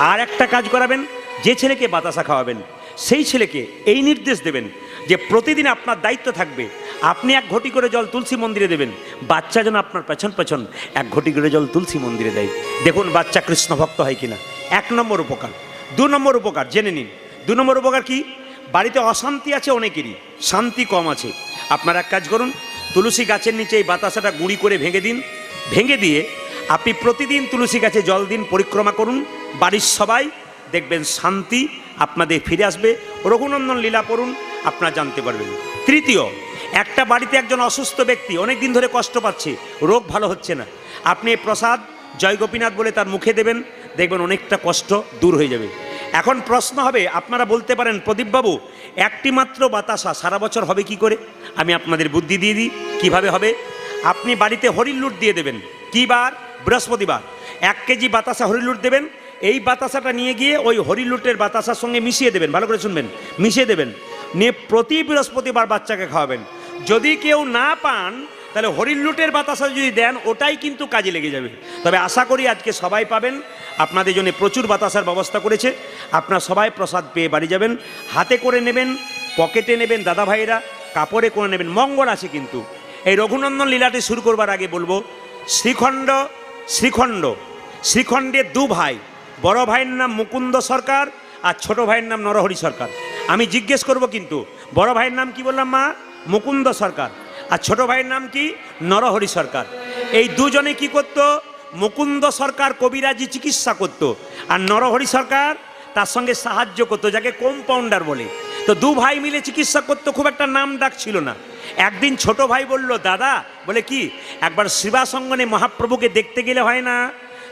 আর একটা কাজ করাবেন, যে ছেলেকে বাতাসা খাওয়াবেন সেই ছেলেকে এই নির্দেশ দেবেন যে প্রতিদিন আপনার দায়িত্ব থাকবে, আপনি 1 ঘটি করে জল তুলসী মন্দিরে দেবেন, বাচ্চা যেন আপনার পেছন পেছন 1 ঘটি করে জল তুলসী মন্দিরে দেয়। দেখুন বাচ্চা কৃষ্ণ ভক্ত হয় কিনা। 1 নম্বর উপকার। 2 নম্বর উপকার জেনে নিন। 2 নম্বর উপকার কি? বাড়িতে অশান্তি আছে অনেকেরই, শান্তি কম আছে। আপনারা এক কাজ করুন, তুলসী গাছের নিচে এই বাতাসাটা গুঁড়ি করে ভেঙে দিন, ভেঙে দিয়ে আপনি প্রতিদিন তুলসী গাছে জল দিন, পরিক্রমা করুন, বাড়ির সবাই দেখবেন শান্তি আপনাদের ফিরে আসবে। রঘুনন্দন লীলা পড়ুন, আপনারা জানতে পারবেন। তৃতীয়, একটা বাড়িতে একজন অসুস্থ ব্যক্তি অনেক দিন ধরে কষ্ট পাচ্ছে, রোগ ভালো হচ্ছে না, আপনি এই প্রসাদ জয় গোপীনাথ বলে তার মুখে দেবেন, দেখবেন অনেকটা কষ্ট দূর হয়ে যাবে। এখন প্রশ্ন হবে, আপনারা বলতে পারেন প্রদীপবাবু একটি মাত্র বাতাসা সারা বছর হবে কি করে? আমি আপনাদের বুদ্ধি দিয়ে দিই কীভাবে হবে। আপনি বাড়িতে হরিলুট দিয়ে দেবেন। কী বার? বৃহস্পতিবার। 1 কেজি বাতাসা হরিলুট দেবেন। এই বাতাসাটা নিয়ে গিয়ে ওই হরিলুটের বাতাসার সঙ্গে মিশিয়ে দেবেন, ভালো করে শুনবেন, মিশিয়ে দেবেন, নিয়ে প্রতি বৃহস্পতিবার বাচ্চাকে খাওয়াবেন। যদি কেউ না পান তাহলে হরিলুটের বাতাসা যদি দেন, ওটাই কিন্তু কাজে লেগে যাবে। তবে আশা করি আজকে সবাই পাবেন, আপনাদের জন্য প্রচুর বাতাসার ব্যবস্থা করেছে, আপনারা সবাই প্রসাদ পেয়ে বাড়ি যাবেন। হাতে করে নেবেন, পকেটে নেবেন, দাদা ভাইয়েরা কাপড়ে করে নেবেন, মঙ্গল আছে কিন্তু। এই রঘুনন্দন লীলাটি শুরু করবার আগে বলবো, শ্রীখণ্ডের 2 ভাই, বড় ভাইয়ের নাম মুকুন্দ সরকার আর ছোট ভাইয়ের নাম নরহরি সরকার। আমি জিজ্ঞেস করব কিন্তু, বড় ভাইয়ের নাম কি বললাম মা? মুকুন্দ সরকার। আর ছোট ভাইয়ের নাম কি? নরহরি সরকার। এই দুজনে কি করত? মুকুন্দ সরকার কবিরাজি চিকিৎসা করত, আর নরহরি সরকার তার সঙ্গে সাহায্য করতো, যাকে কম্পাউন্ডার বলে। তো 2 ভাই মিলে চিকিৎসা করতো, খুব একটা নাম ডাক ছিল না। একদিন ছোট ভাই বলল, দাদা, বলে কি, একবার শিবাসঙ্গনে মহাপ্রভুকে দেখতে গেলে হয় না?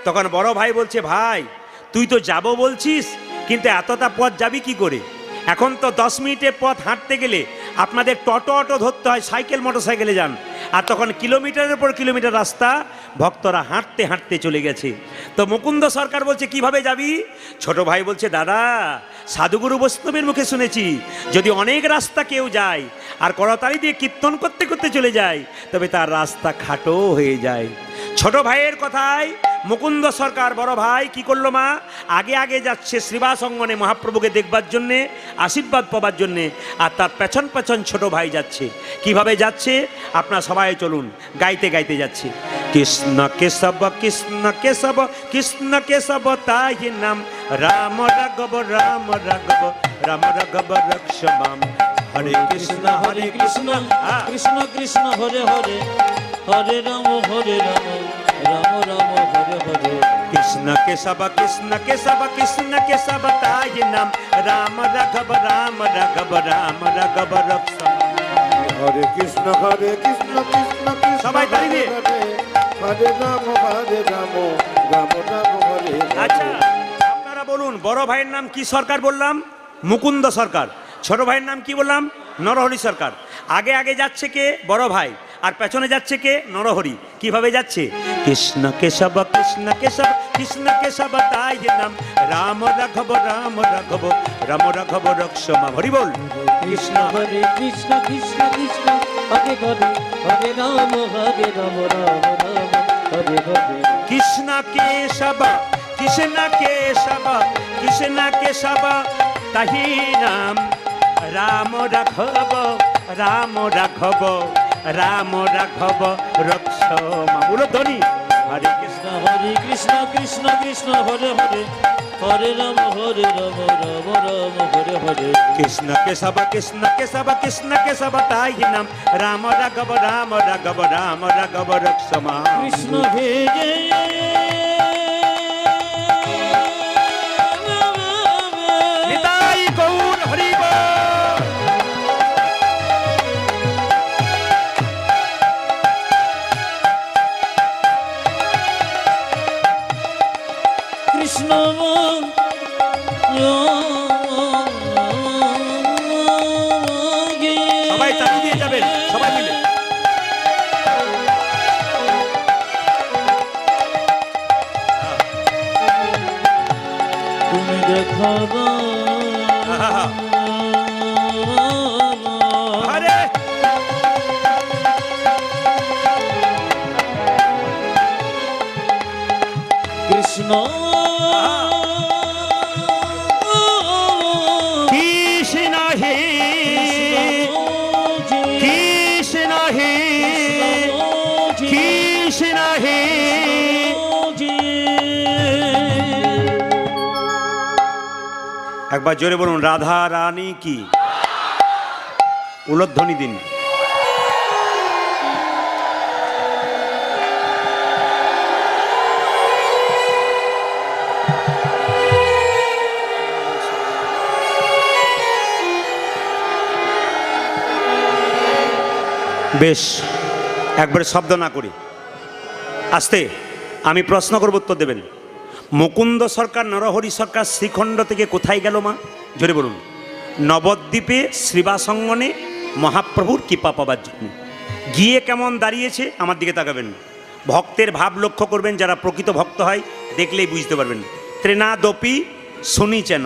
তখন বড় ভাই বলছে, ভাই তুই তো যাবো বলছিস, কিন্তু এতটা পথ যাবি কি করে? এখন তো 10 মিনিটের পথ হাঁটতে গেলে আপনাদের অটো ধরতে হয়, সাইকেল মোটরসাইকেলে যান, আর তখন কিলোমিটারের পর কিলোমিটার রাস্তা ভক্তরা হাঁটতে হাঁটতে চলে গেছে। তো মুকুন্দ সরকার বলছে, কিভাবে যাবি? ছোট ভাই বলছে, দাদা সাধুগুরু বৈষ্ণবের মুখে শুনেছি, যদি অনেক রাস্তা কেউ যায় আর করতালি দিয়ে কীর্তন করতে করতে চলে যায়, তবে তার রাস্তা খাটো হয়ে যায়। ছোট ভাইয়ের কথায় মুকুন্দ সরকার বড় ভাই কি করলো মা? আগে আগে যাচ্ছে শ্রীবাস অঙ্গনে মহাপ্রভুকে দেখবার জন্যে, আশীর্বাদ পাবার জন্যে, আর তার পেছন পেছন ছোট ভাই যাচ্ছে। কিভাবে যাচ্ছে? আপনারা সবাই চলুন, গাইতে গাইতে যাচ্ছে। কৃষ্ণ কেশব কৃষ্ণ কেশব কৃষ্ণ কেশব তাই নাম রাম রাঘব রাম রাঘব রাম রাঘব রক্ষ মাম হরে কৃষ্ণ হরে কৃষ্ণ কৃষ্ণ কৃষ্ণ হরে হরে হরে রাম রাম রাম হরে হরে কৃষ্ণ কেশব কৃষ্ণ কেশব কৃষ্ণ কেশব তাই নাম রাম রাঘব রাম রাঘব রাম রাঘব রক্ষ হরে কৃষ্ণ কৃষ্ণ কৃষ্ণ সবাই তালি দিয়ে। হরে রাম রাম রাম হরে রাম। আচ্ছা আপনারা বলুন, বড় ভাইয়ের নাম কি সরকার বললাম? মুকুন্দ সরকার। ছোট ভাইয়ের নাম কি বললাম? নরহরি সরকার। আগে আগে যাচ্ছে কে? বড় ভাই। আর পেছনে যাচ্ছে কে? নরহরি। কিভাবে যাচ্ছে? কৃষ্ণ কেশব কৃষ্ণ কেশব কৃষ্ণ কেশব তাই নাম রাম রাঘব রাম রাঘব রাম রাঘব রক্ষ মাম। হরি বল। কৃষ্ণ হরে কৃষ্ণ কৃষ্ণ কৃষ্ণ হরে হরে হরে রাম রাম হরে হরে কৃষ্ণ কেশব কৃষ্ণ কেশব কৃষ্ণ কেশব তাহি নাম রাম রাঘব রাম রাঘব রাম রাঘব রক্ষ মাম। বলো ধ্বনি। হরে কৃষ্ণ কৃষ্ণ কৃষ্ণ কৃষ্ণ হরে হরে হরে রাম রাম রাম হরে হরে কৃষ্ণ কেশব কৃষ্ণ কেশব কৃষ্ণ কেশব তাই নাম রাম রাঘব রাম রাঘব রাম রাঘব রক্ষ মাম। কৃষ্ণ ভেজে নিতাই গৌর হরি বল। কৃষ্ণ সবাই তালি দিয়ে যাবেন, সবাই মিলে। তুমি দেখা আহা। হরে কৃষ্ণ কৃষ্ণ হে কৃষ্ণ হে কৃষ্ণ হে। একবার জোরে বলুন, রাধা রানী কি। উলধ্বনি দিন। বেশ, একবারে শব্দ না করি, আস্তে। আমি প্রশ্ন করব, উত্তর দেবেন। মুকুন্দ সরকার নরহরি সরকার শ্রীখণ্ড থেকে কোথায় গেল মা? জোরে বলুন। নবদ্বীপে শ্রীবাসঙ্গনে মহাপ্রভুর কৃপা পাবার জন্য গিয়ে কেমন দাঁড়িয়েছে আমার দিকে তাকাবেন। ভক্তের ভাব লক্ষ্য করবেন, যারা প্রকৃত ভক্ত হয় দেখলেই বুঝতে পারবেন। ত্রেনা দপি শুনি চেন,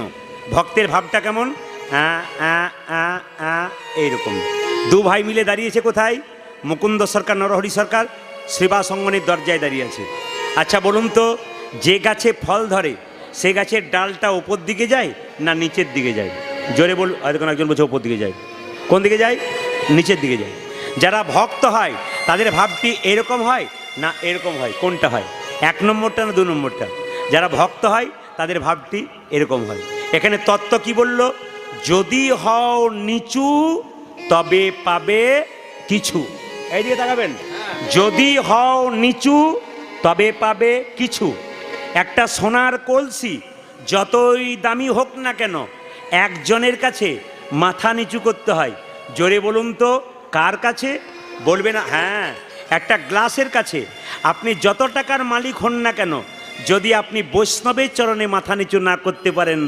ভক্তের ভাবটা কেমন? এইরকম। দু ভাই মিলে দাঁড়িয়েছে কোথায়? মুকুন্দ সরকার নরহরি সরকার শ্রীবাসঙ্গনের দরজায় দাঁড়িয়ে আছে। আচ্ছা বলুন তো, যে গাছে ফল ধরে সে গাছের ডালটা ওপর দিকে যায় না নিচের দিকে যায়? জোরে বল। হয়তো একজন বলছে ওপর দিকে যায়। কোন দিকে যায়? নিচের দিকে যায়। যারা ভক্ত হয় তাদের ভাবটি এরকম হয় না এরকম হয়? কোনটা হয়? এক নম্বরটা না দু নম্বরটা? যারা ভক্ত হয় তাদের ভাবটি এরকম হয়। এখানে তত্ত্ব কি বলল? যদি হও নিচু তবে পাবে কিছু। এই দিকে তাকাবেন। যদি হও নিচু তবে পাবে কিছু। একটা সোনার কলসি যতই দামি হোক না কেন, একজনের কাছে মাথা নিচু করতে হয়। জোরে বলুন তো, কার কাছে? বলবে না? হ্যাঁ, একটা গ্লাসের কাছে। আপনি যত টাকার মালিক হন না কেন, যদি আপনি বৈষ্ণবের চরণে মাথা নিচু না করতে পারেন,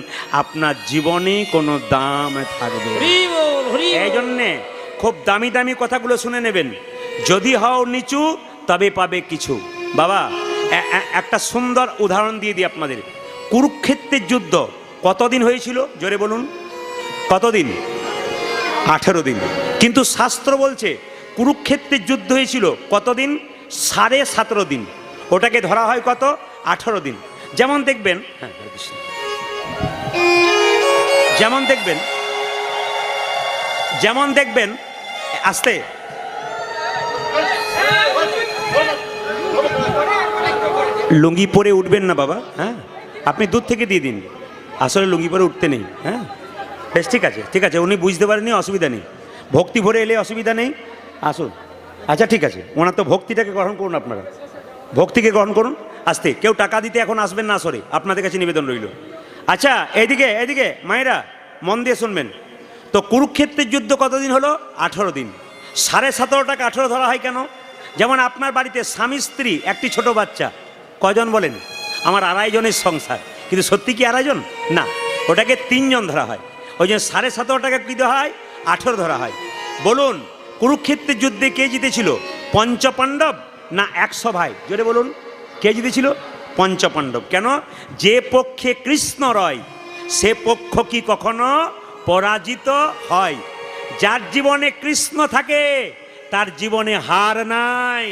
আপনার জীবনে কোনো দাম থাকবে। এই জন্যে খুব দামি দামি কথাগুলো শুনে নেবেন। যদি হও নিচু তবে পাবে কিছু। বাবা, একটা সুন্দর উদাহরণ দিয়ে দিই আপনাদের। কুরুক্ষেত্রের যুদ্ধ কতদিন হয়েছিল? জোরে বলুন। কতদিন? 18 দিন। কিন্তু শাস্ত্র বলছে কুরুক্ষেত্রের যুদ্ধ হয়েছিল কতদিন? 17.5 দিন। ওটাকে ধরা হয় কত? 18 দিন। যেমন দেখবেন, যেমন দেখবেন আস্তে লুঙ্গি পরে উঠবেন না বাবা, হ্যাঁ আপনি দূর থেকে দিয়ে দিন, আসলে লুঙ্গি পরে উঠতে নেই। হ্যাঁ বেশ ঠিক আছে, ঠিক আছে, উনি বুঝতে পারেননি, অসুবিধা নেই, ভক্তি ভরে এলে অসুবিধা নেই, আসুন। আচ্ছা ঠিক আছে, ওনার তো ভক্তিটাকে গ্রহণ করুন, আপনারা ভক্তিকে গ্রহণ করুন। আসতে কেউ টাকা দিতে এখন আসবেন না, সরে আপনাদের কাছে নিবেদন রইল। আচ্ছা এদিকে এদিকে মায়েরা মন দিয়ে শুনবেন তো, কুরুক্ষেত্রের যুদ্ধ কতদিন হলো? 18 দিন। 17.5 টাকা 18 ধরা হয় কেন? যেমন আপনার বাড়িতে স্বামী স্ত্রী একটি ছোট বাচ্চা, কয়জন বলেন? আমার 2.5 জনের সংসার, কিন্তু সত্যি কি 2.5 জন না, ওটাকে 3 জন ধরা হয়, ওই জন্য 17.5 টাকা কী দেওয়া হয়? 18 ধরা হয়। বলুন কুরুক্ষেত্রের যুদ্ধে কে জিতেছিল, পঞ্চপাণ্ডব না 100 ভাই? জোরে বলুন, কে জিতেছিল? পঞ্চপাণ্ডব। কেন? যে পক্ষে কৃষ্ণ রয় সে পক্ষ কি কখনো পরাজিত হয়? যার জীবনে কৃষ্ণ থাকে তার জীবনে হার নাই,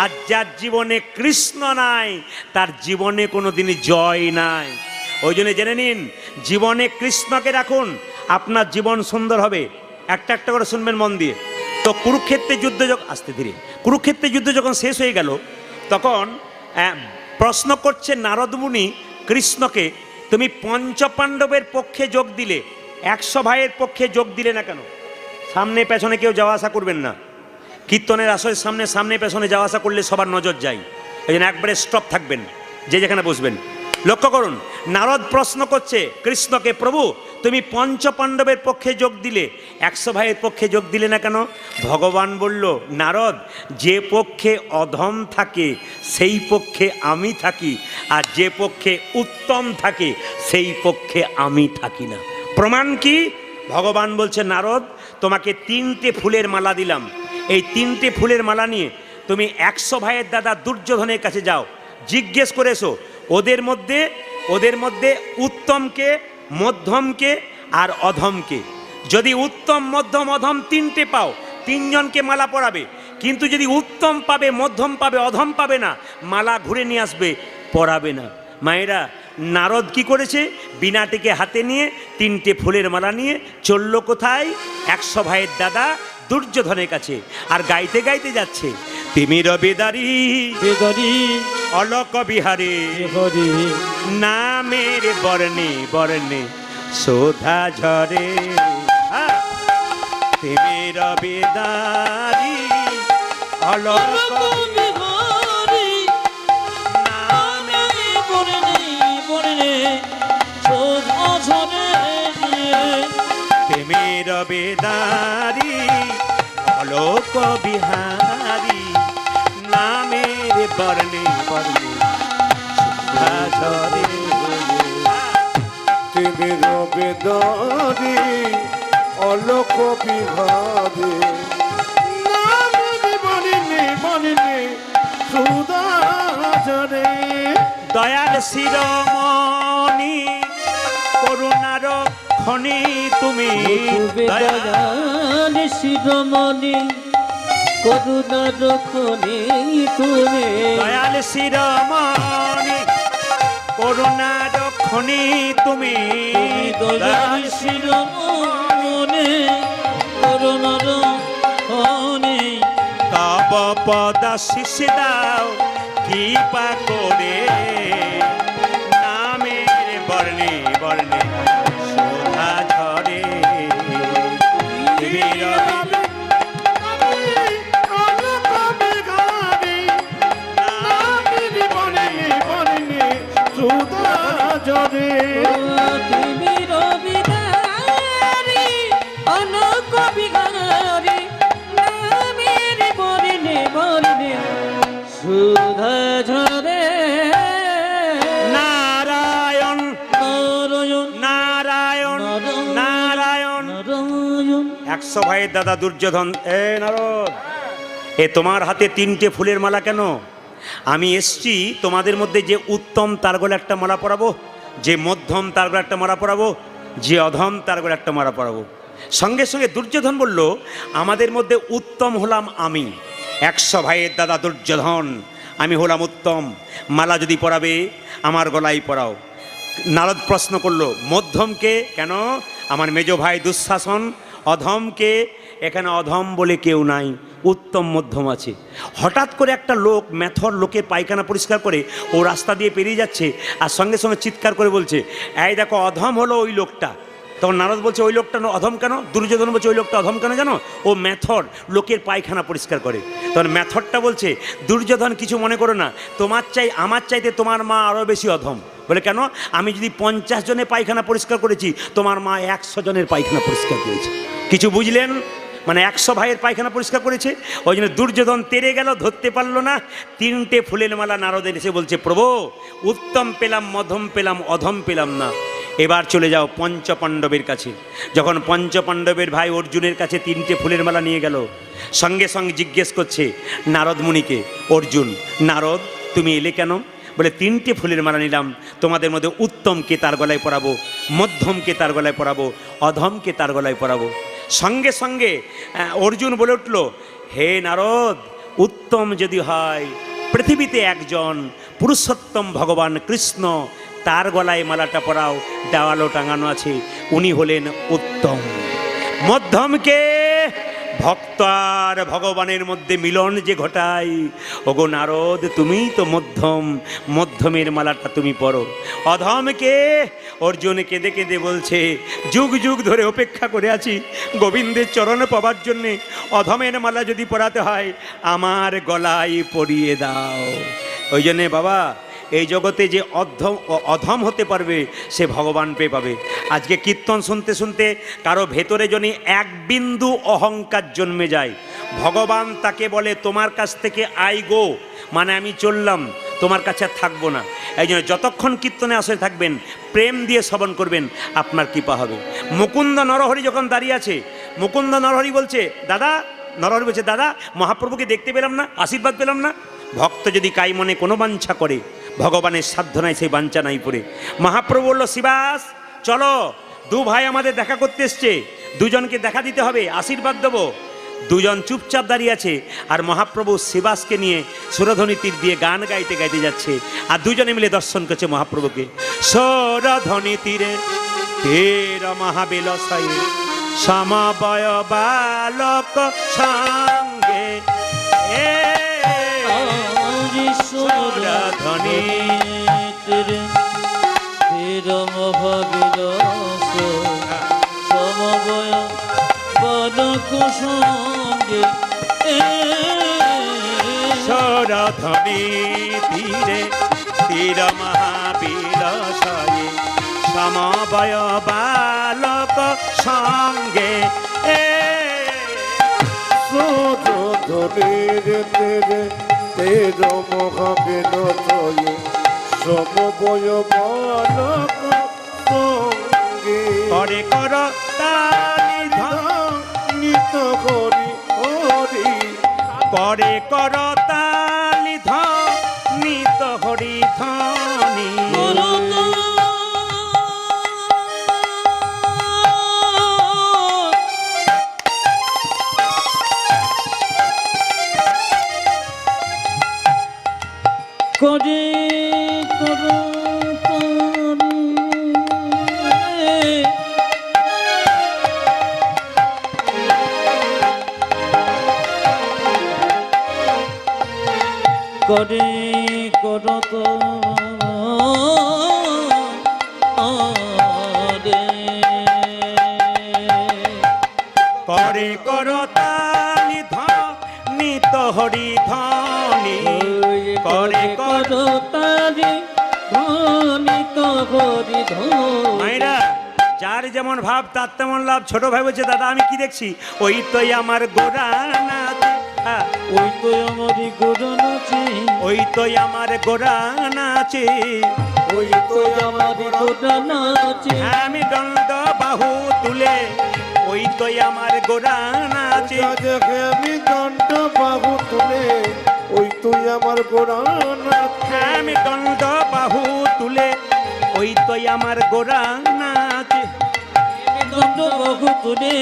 আর যার জীবনে কৃষ্ণ নাই তার জীবনে কোনো দিনই জয় নাই। ওই জন্য জেনে নিন, জীবনে কৃষ্ণকে রাখুন, আপনার জীবন সুন্দর হবে। একটা একটা করে শুনবেন মন দিয়ে। তো কুরুক্ষেত্রের যুদ্ধ যখন, আস্তে ধীরে, কুরুক্ষেত্রের যুদ্ধ যখন শেষ হয়ে গেল তখন প্রশ্ন করছে নারদ মুনি কৃষ্ণকে, তুমি পঞ্চপাণ্ডবের পক্ষে যোগ দিলে, 100 ভাইয়ের পক্ষে যোগ দিলে না কেন? সামনে পেছনে কেউ যাওয়া আসা করবেন না, কীর্তনের আসরের সামনে সামনে পেছনে যাওয়া আসা করলে সবার নজর যায়, এই জন্য একবারে স্টপ থাকবেন, যে যেখানে বসবেন। লক্ষ্য করুন, নারদ প্রশ্ন করছে কৃষ্ণকে, প্রভু তুমি পঞ্চপাণ্ডবের পক্ষে যোগ দিলে, 100 ভাইয়ের পক্ষে যোগ দিলে না কেন? ভগবান বলল, নারদ যে পক্ষে অধম থাকে সেই পক্ষে আমি থাকি, আর যে পক্ষে উত্তম থাকে সেই পক্ষে আমি থাকি না। প্রমাণ কি? ভগবান বলছে, নারদ তোমাকে 3টে ফুলের মালা দিলাম, এই 3টে ফুলের মালা নিয়ে তুমি 100 ভাইয়ের দাদা দুর্যোধনের কাছে যাও, জিজ্ঞেস করে এসো ওদের মধ্যে উত্তমকে, মধ্যমকে আর অধমকে। যদি উত্তম মধ্যম অধম 3টে পাও, 3 জনকে মালা পরাবে, কিন্তু যদি উত্তম পাবে, মধ্যম পাবে, অধম পাবে না, মালা ঘুরে নিয়ে আসবে, পরাবে না। মায়েরা, নারদ কি করেছে? বিনাটিকে হাতে নিয়ে 3টে ফুলের মালা নিয়ে চলল কোথায়? 100 ভাইয়ের দাদা দুর্যোধনের কাছে, আর গাইতে গাইতে যাচ্ছে, তিমির বেদারি বেদারি অলোক বিহারে হরি নামের বর্ণে বর্ণে শোধা ঝরে। তিমির বেদারি অলোক বিহারি নামে পড়নে পড়নে শোধা ঝরে। তিমির বেদারি অলোক বিহারি নামের বর্ণে বর্ণে শোধা ঝরে। তিমির বেদারি অলোক বিহারি নামের বর্ণে বর্ণে শোধা ঝরে। দয়াল শিরোমণি করুণার খনি তুমি, দয়াল শিরোমণি করুণার খনি তুমি, দয়াল শিরোমণি করুণার খনি তুমি, দয়াল শিরোমণি করুণার খনি। তব পদ শিষ্য দাও কৃপা করে নামের বর্ণে বর্ণে শোধা ঝরে। তিমির বিহারি অলোক বিহারি নামের বর্ণে বর্ণে শোধা ঝরে। নারায়ণ নারায়ণ নারায়ণ নারায়ণ। নারায়ণ 100 ভাইয়ের দাদা দুর্যোধন, এ নারদ, এ তোমার হাতে 3টে ফুলের মালা কেন? আমি এসছি তোমাদের মধ্যে যে উত্তম তার গলে একটা মালা পরাবো, যে মধ্যম তার গলে একটা মালা পরাবো, যে অধম তার গলে একটা মালা পরাবো। সঙ্গে সঙ্গে দুর্যোধন বলল, আমাদের মধ্যে উত্তম হলাম আমি, 100 ভাইয়ের দাদা দুর্যোধন, আমি হলাম উত্তম, মালা যদি পরাবে আমার গলায় পরাও। নারদ প্রশ্ন করলো, মধ্যমকে কেন? আমার মেজ ভাই দুঃশাসন। অধমকে? এখানে অধম বলে কেউ নাই, উত্তম মধ্যম আছে। হঠাৎ করে একটা লোক মেথর লোকের পায়খানা পরিষ্কার করে ও রাস্তা দিয়ে পেরিয়ে যাচ্ছে, আর সঙ্গে সঙ্গে চিৎকার করে বলছে, এই দেখো অধম হলো ওই লোকটা। তখন নারদ বলছে, ওই লোকটা অধম কেন? দুর্যোধন বলছে, ওই লোকটা অধম কেন জানো? ও মেথর লোকের পায়খানা পরিষ্কার করে। তখন মেথরটা বলছে, দুর্যোধন কিছু মনে করো না, আমার চাইতে তোমার মা আরও বেশি অধম। বলে কেন? আমি যদি 50 জনের পায়খানা পরিষ্কার করেছি, তোমার মা 100 জনের পায়খানা পরিষ্কার করেছে। কিছু বুঝলেন? মানে 100 ভাইয়ের পায়খানা পরিষ্কার করেছে। ওই জন্য দুর্যোধন তেড়ে গেল, ধরতে পারলো না। 3টে ফুলের মালা নারদের এসে বলছে, প্রভু উত্তম পেলাম, মধ্যম পেলাম, অধম পেলাম না। এবার চলে যাও পঞ্চপাণ্ডবের কাছে। যখন পঞ্চপাণ্ডবের ভাই অর্জুনের কাছে 3টে ফুলের মালা নিয়ে গেল, সঙ্গে সঙ্গে জিজ্ঞেস করছে নারদ মুনিকে, অর্জুন, নারদ তুমি এলে কেন? বলে 3টে ফুলের মালা নিলাম, তোমাদের মধ্যে উত্তমকে তার গলায় পরাবো, মধ্যমকে তার গলায় পরাবো, অধমকে তার গলায় পরাবো। সঙ্গে সঙ্গে অর্জুন বলে উঠল, হে নারদ, উত্তম যদি হয়, পৃথিবীতে একজন পুরুষোত্তম ভগবান কৃষ্ণ, তার গলায় মালাটা পরাও, দেওয়ালও টাঙানো আছে, উনি হলেন উত্তম। মধ্যমকে ভক্ত আর ভগবানের মধ্যে মিলন যে ঘটায়, ওগো নারদ তুমিই তো মধ্যম, মধ্যমের মালাটা তুমি পরো। অধমকে অর্জুন কেঁদে কেঁদে বলছে, যুগ যুগ ধরে অপেক্ষা করে আছি গোবিন্দের চরণে পাবার জন্যে, অধমের মালা যদি পরাতে হয় আমার গলায় পরিয়ে দাও। ওই জন্যে বাবা, এই জগতে যে অধম হতে পারবে সে ভগবান পেয়ে পাবে। আজকে কীর্তন শুনতে শুনতে কারো ভেতরে যদি এক বিন্দু অহংকার জন্মে যায়, ভগবান তাকে বলে তোমার কাছ থেকে আই গো, মানে আমি চললাম, তোমার কাছে আর থাকবো না। এই জন্য যতক্ষণ কীর্তনে আসে থাকবেন, প্রেম দিয়ে শ্রবণ করবেন, আপনার কৃপা হবে। মুকুন্দ নরহরি যখন দাঁড়িয়ে আছে, মুকুন্দ নরহরি বলছে, নরহরি বলছে, দাদা মহাপ্রভুকে দেখতে পেলাম না, আশীর্বাদ পেলাম না। ভক্ত যদি কাই মনে কোনো বাঞ্ছা করে, ভগবানের সাধ্য নাই সেই বাঞ্ছা নাই পড়ে। মহাপ্রভু বলল, শিবাস চলো, 2 ভাই আমাদের দেখা করতে এসছে, 2জনকে দেখা দিতে হবে, আশীর্বাদ দেবো। 2জন চুপচাপ দাঁড়িয়ে আছে, আর মহাপ্রভু শিবাসকে নিয়ে সুরধ্বনি তীর দিয়ে গান গাইতে গাইতে যাচ্ছে, আর 2জনে মিলে দর্শন করছে মহাপ্রভুকে। সুরধ্বনি তীরে তীর মহাবিলাসায়, সমবয় বালক সঙ্গে সুরধ্বনি সমবয় বালক সঙ্গে, সুরধ্বনি তীরে তীর মহাবিলাসায়, সমবয় বালক সঙ্গে সুরধ্বনির তীরে তীর মহাবিলাসায়, সমবয় বালক সঙ্গে। করে কর তালি নিত হরি হরি, করে কর তালি নিত হরি ধ্বনি। করে করো করে করত করে কর তালি নিত হরি ধ্বনি। করে কর তারি ধ্বনি তো হরি ধ্বনি। মায়েরা, যার যেমন ভাব তার তেমন লাভ। ছোট ভাই বলছে, দাদা আমি কি দেখছি? ওই তো আমার গোরা নাচে, ওই তো আমারই গোরা নাচে, ওই তো আমার গোরা নাচে, ওই তো আমারই গোরা নাচে। আমি দণ্ড বাহু তুলে, ওই তো আমার গোরা নাচে। দেখে আমি দণ্ড বাহু তুলে, ওই তুই আমার গোরা নাচে। আমি দণ্ড বাহু তুলে, ওই তো আমার গোরা নাচে। দণ্ড বাহু তুলে,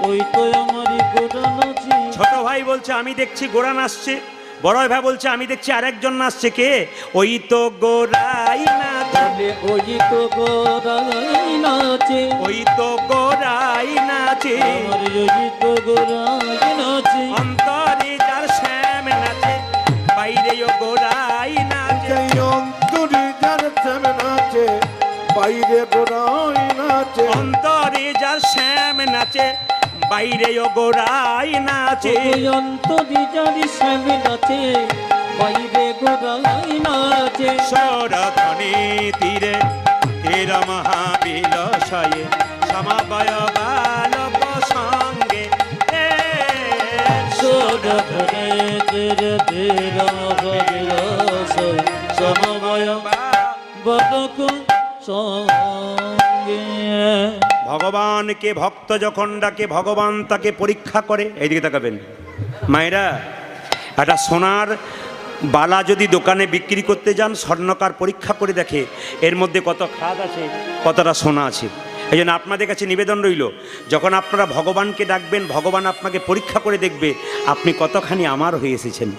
ওই তো আমারই গোরা নাচে। ছোট ভাই বলছে, আমি দেখছি গোরা নাচছে। বড় ভাই বলছে আমি দেখছি আরেকজন নাচছে, কে? ওই তো গোরাই নাচে, বলে ওই তো গোরাই নাচে, ওই তো গোরাই নাচে, আমার ওই তো গোরাই নাচে, অন্তরে যার শ্যাম নাচে, বাইরেও গোরাই নাচে। সেই অন্তরে যার শ্যাম নাচে, বাইরে গোড়াই নাচে। অন্তরে যার শ্যাম নাচে, বাইরেও গোরাই নাচে। ওই অন্তরে যার শ্যাম নাচে, বাইরে গোরাই নাচে। সরধনে তীরে তীর মহাবিলাসয়ে, সমবয় বালক সঙ্গে সরধনে তীরে তীর মহাবিলাসয়ে, সমবয় বালক সঙ্গে। ভগবানকে ভক্ত যখন ডাকে, ভগবান তাকে পরীক্ষা করে। এইদিকে তাকাবেন মায়েরা, একটা সোনার বালা যদি দোকানে বিক্রি করতে যান, স্বর্ণকার পরীক্ষা করে দেখে এর মধ্যে কত খাদ আছে, কতটা সোনা আছে। এই জন্য আপনাদের কাছে নিবেদন রইল, যখন আপনারা ভগবানকে ডাকবেন, ভগবান আপনাকে পরীক্ষা করে দেখবে আপনি কতখানি আমার হয়ে এসেছেন।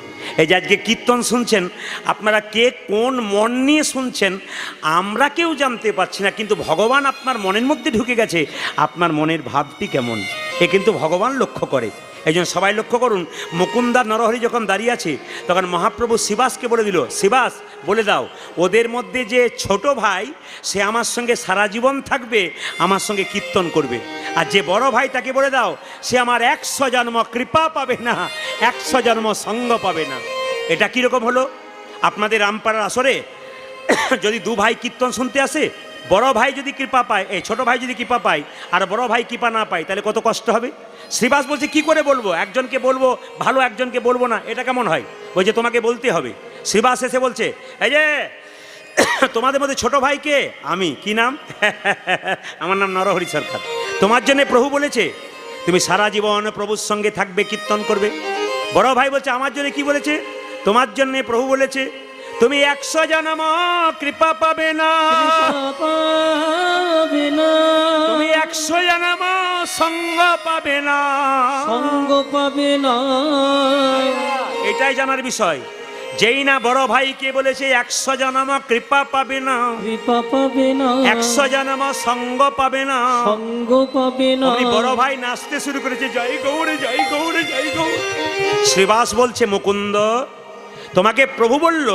এই যে আজকে কীর্তন শুনছেন, আপনারা কে কোন মন নিয়ে শুনছেন আমরা কেউ জানতে পারছি না, কিন্তু ভগবান আপনার মনের মধ্যে ঢুকে গেছে, আপনার মনের ভাবটি কেমন এ কিন্তু ভগবান লক্ষ্য করে। এই জন্য সবাই লক্ষ্য করুন, মুকুন্দার নরহরি যখন দাঁড়িয়ে আছে, তখন মহাপ্রভু শিবাসকে বলে দিল, শিবাস বলে দাও ওদের মধ্যে যে ছোট ভাই সে আমার সঙ্গে সারা জীবন থাকবে, আমার সঙ্গে কীর্তন করবে, আর যে বড় ভাই তাকে বলে দাও সে আমার 100 জন্ম কৃপা পাবে না, 100 জন্ম সঙ্গ পাবে না। এটা কীরকম হলো? আপনাদের রামপাড়ার আসরে যদি দু ভাই কীর্তন শুনতে আসে, বড় ভাই যদি কৃপা পায়, এই ছোট ভাই যদি কৃপা পায় আর বড় ভাই কৃপা না পায়, তাহলে কত কষ্ট হবে। শ্রীবাস বলছে কি করে বলবো, একজনকে বলবো ভালো, একজনকে বলবো না, এটা কেমন হয়? ওই যে তোমাকে বলতে হবে। শ্রীবাস এসে বলছে, এই যে তোমাদের মধ্যে ছোট ভাই কে? আমি। কি নাম? আমার নাম নরহরি সরকার। তোমার জন্য প্রভু বলেছে তুমি সারা জীবন প্রভুর সঙ্গে থাকবে, কীর্তন করবে। বড় ভাই বলছে আমার জন্য কি বলেছে? তোমার জন্য প্রভু বলেছে তুমি 100 জন্ম কৃপা পাবে না, পাবে না, তুমি 100 জন্ম সঙ্গ পাবে না, সঙ্গ পাবে না। এটাই জানার বিষয়। যেই না বড় ভাইকে বলেছে 100 জন্ম কৃপা পাবে না, কৃপা পাবে না, 100 জন্ম সঙ্গ পাবে না, সঙ্গ পাবে না। অমনি বড় ভাই নাচতে শুরু করেছে, জয় গৌরে জয় গৌরে জয় গৌর। শ্রীবাস বলছে মুকুন্দ তোমাকে প্রভু বলল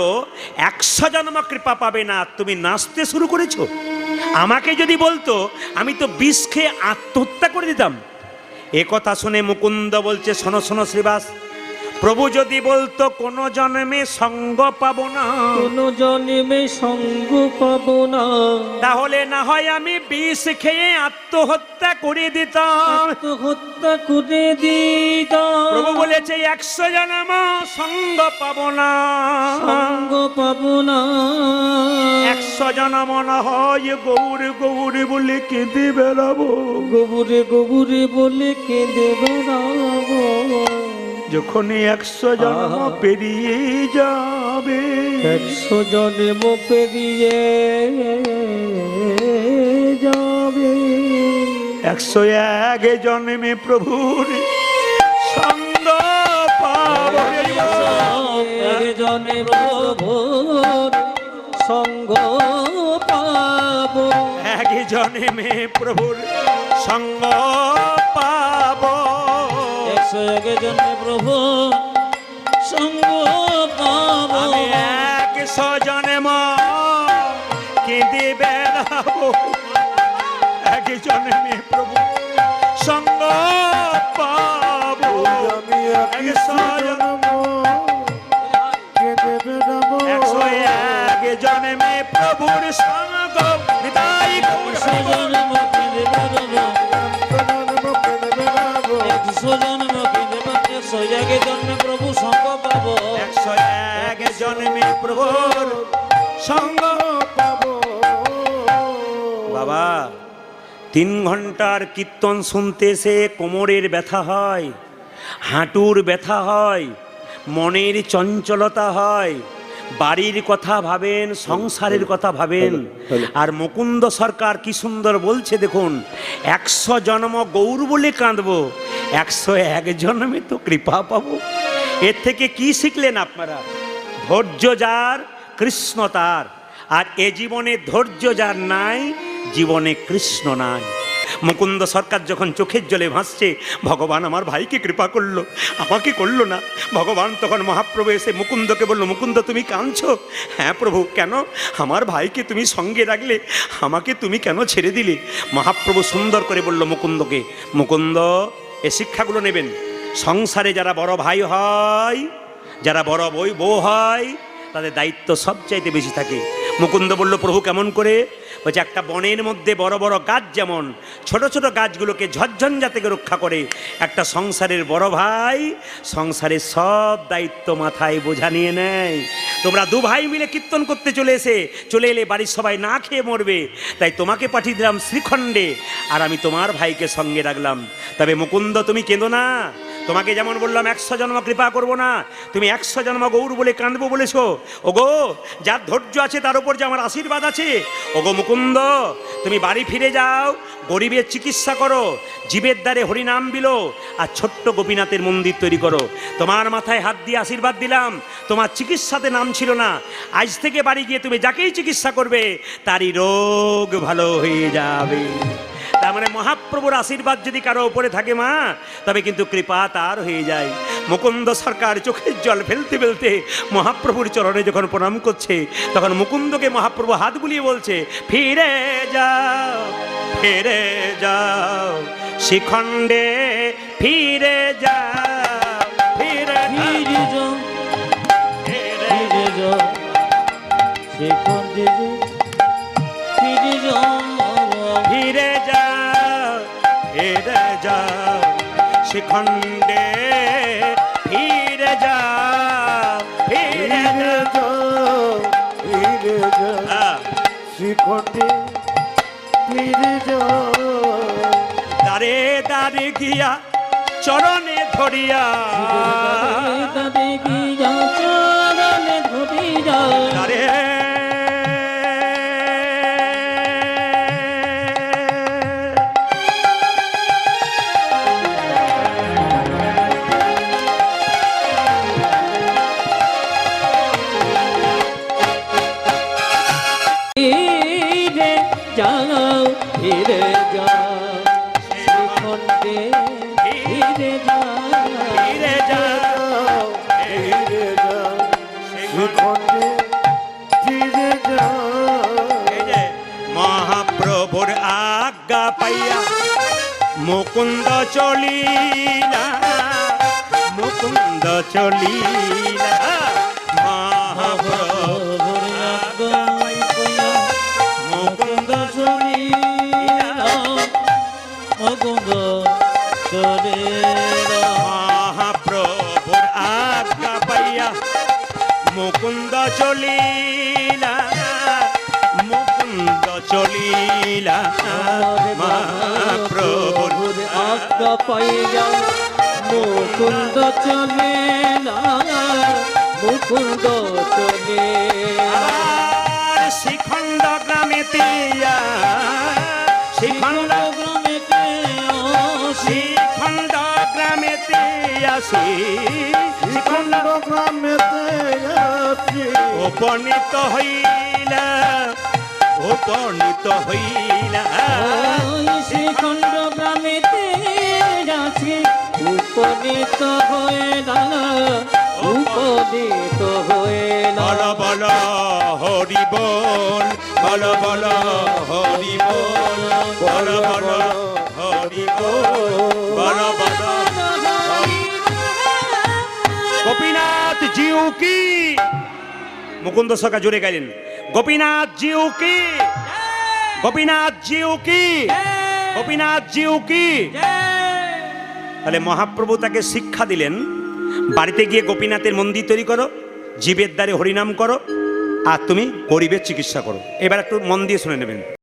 100 জন্ম কৃপা পাবে না, তুমি নাচতে শুরু করেছো। আমাকে যদি বলতো আমি তো বিষ খেয়ে আত্মহত্যা করে দিতাম। এ কথা শুনে মুকুন্দ বলছে শোনো শোনো শ্রীবাস, প্রভু যদি বলতো কোন জন্মে সঙ্গ পাবো না, কোন জন্মে সঙ্গ পাবো না, তাহলে না হয় আমি বিষ খেয়ে আত্মহত্যা করে দিতাম। আত্মহত্যা করে দিতাম। প্রভু বলেছে 100 জন্ম সঙ্গ পাবো না, সঙ্গ পাবো না, 100 জন্ম না হয় গৌর গৌর বলে কেঁদে বেড়াবো, গবুরে গবুরে বলে কেঁদে বেড়াবো। যখনই 100 জন্ম পেরিয়ে যাবে, 100 জন্ম পেরিয়ে যাবে, 101 জন্মে প্রভুর সঙ্গ পাবো। এক জনে প্রভুর সঙ্গ পাবো, 1 জন্মে প্রভুর সঙ্গ পাবো, 101 জনে প্রভু সঙ্গ পাবো। আমি 100 জন্ম কেঁদে বেড়াবো, 1 জন্মে প্রভু সঙ্গ পাবো। আমি 100 জন্ম কেঁদে বেড়াবো, 101 জন্মে প্রভুর সঙ্গ নিতাই গৌর। 100 জন্ম কেঁদে বেড়াবো, 100 জন্ম কেঁদে বেড়াবো, 101 জন্মে প্রভু সঙ্গ পাবো, 101 জন্মে প্রভুর সঙ্গ পাবো। বাবা 3 ঘন্টার কীর্তন শুনতে এসে কোমরের ব্যথা হয়, হাঁটুর ব্যথা হয়, মনের চঞ্চলতা হয়, বাড়ির কথা ভাবেন, সংসারের কথা ভাবেন। আর মুকুন্দ সরকার কি সুন্দর বলছে দেখুন, 100 জন্ম গৌর বলে কাঁদবো, 101 জন্মে তো কৃপা পাবো। এর থেকে কি শিখলেন আপনারা? ধৈর্য যার কৃষ্ণ তার, আর এ জীবনে ধৈর্য যার নাই, জীবনে কৃষ্ণ নাই। মুকুন্দ সরকার যখন চোখের জলে ভাসছে, ভগবান আমার ভাইকে কৃপা করলো, আমাকে করলো না। ভগবান তখন মহাপ্রভু এসে মুকুন্দকে বলল, মুকুন্দ তুমি কাঁদছো? হ্যাঁ প্রভু। কেন? আমার ভাইকে তুমি সঙ্গে রাখলে, আমাকে তুমি কেন ছেড়ে দিলে? মহাপ্রভু সুন্দর করে বলল মুকুন্দকে, মুকুন্দ এ শিক্ষাগুলো নেবেন। সংসারে যারা বড় ভাই হয়, যারা বড় বউ হয়, তাদের দায়িত্ব সবচাইতে বেশি থাকে। মুকুন্দ বলল, প্রভু কেমন করে? বলছে, একটা বনের মধ্যে বড় বড় গাছ যেমন ছোট ছোট গাছগুলোকে ঝড়ঝঞ্ঝা থেকে রক্ষা করে, একটা সংসারের বড় ভাই সংসারের সব দায়িত্ব মাথায় বোঝা নিয়ে নেয়। তোমরা দু ভাই মিলে কীর্তন করতে চলে এলে বাড়ির সবাই না খেয়ে মরবে, তাই তোমাকে পাঠিয়ে দিলাম শ্রীখণ্ডে, আর আমি তোমার ভাইকে সঙ্গে রাখলাম। তবে মুকুন্দ তুমি কেঁদো না। তোমাকে যেমন বললাম 100 জন্ম কৃপা করবো না, তুমি 100 জন্ম গৌর বলে কাঁদবো বলেছো। ওগো, যার ধৈর্য আছে তার উপর যে আমার আশীর্বাদ আছে। ওগো মুকুন্দ, তুমি বাড়ি ফিরে যাও, গরিবের চিকিৎসা করো, জীবের দ্বারে হরিনাম বিলো, আর ছোট্ট গোপীনাথের মন্দির তৈরি করো। তোমার মাথায় হাত দিয়ে আশীর্বাদ দিলাম, তোমার চিকিৎসাতে নাম ছিল না, আজ থেকে বাড়ি গিয়ে তুমি যাকেই চিকিৎসা করবে তারই রোগ ভালো হয়ে যাবে। তার মানে মহাপ্রভুর আশীর্বাদ যদি কারো উপরে থাকে মা, তবে কিন্তু কৃপা তার হয়ে যায়। মুকুন্দ সরকার চোখের জল ফেলতে ফেলতে মহাপ্রভুর চরণে যখন প্রণাম করছে, তখন মুকুন্দকে মহাপ্রভু হাত বুলিয়ে বলছে, ফিরে যাও, ফিরে যাও শিখণ্ডে, ফিরে যাও, ফিরে যাও, ফিরে যাও শিখণ্ডে, ফিরে যাও, ফিরে যাও, ফিরে যাও শিখণ্ডে, ফিরে যাও, ফিরে যাও, ফিরে যাও শিখণ্ডে, ফিরে যাও। দারে দারে গিয়া চরণে ধরিয়া, দারে গিয়া চরণে ধরিয়া, দারে যাও, ফিরে যাও শিখণ্ডে, ফিরে যাও, ফিরে যাও, ফিরে যাও শিখণ্ডে, ফিরে যাও। এই যে মহাপ্রভুর আজ্ঞা পাইয়া মুকুন্দ চলিলা, মুকুন্দ চলিলা, মহাপ্রভুর আজ্ঞা পাইয়া মুকুন্দ চলিলা, মুকুন্দ চলিলা, মহাপ্রভুর আজ্ঞা পাইয়া মুকুন্দ চলিলা, মুকুন্দ চলিলা, মহাপ্রভুর আজ্ঞা পাইয়া মুকুন্দ চলিলা, মুকুন্দ চলিলা। আর শিখণ্ড গ্রামেতে শিখণ্ড গ্রামেতে শিখণ্ড গ্রামেতে আসি, শিখণ্ড গ্রামেতে আসি, উপনীত হইলা, উপনীত হইলা, শ্রীখণ্ড গ্রামেতে আসি, উপনীত হইলা, উপনীত হইলা। বল বল হরি বল, বল বল হরি বল, বল বল হরি বল, বল বল। গোপীনাথ জিউ কি, মুকুন্দ সরকার জোরে গাইলেন, গোপীনাথ জিউ কি, গোপীনাথ জিউ কি, গোপীনাথ জিউ কি। তাহলে মহাপ্রভু তাকে শিক্ষা দিলেন, বাড়িতে গিয়ে গোপীনাথের মন্দির তৈরি করো, জীবের দ্বারে হরিনাম করো, আর তুমি গরিবের চিকিৎসা করো। এবার একটু মন দিয়ে শুনে নেবেন।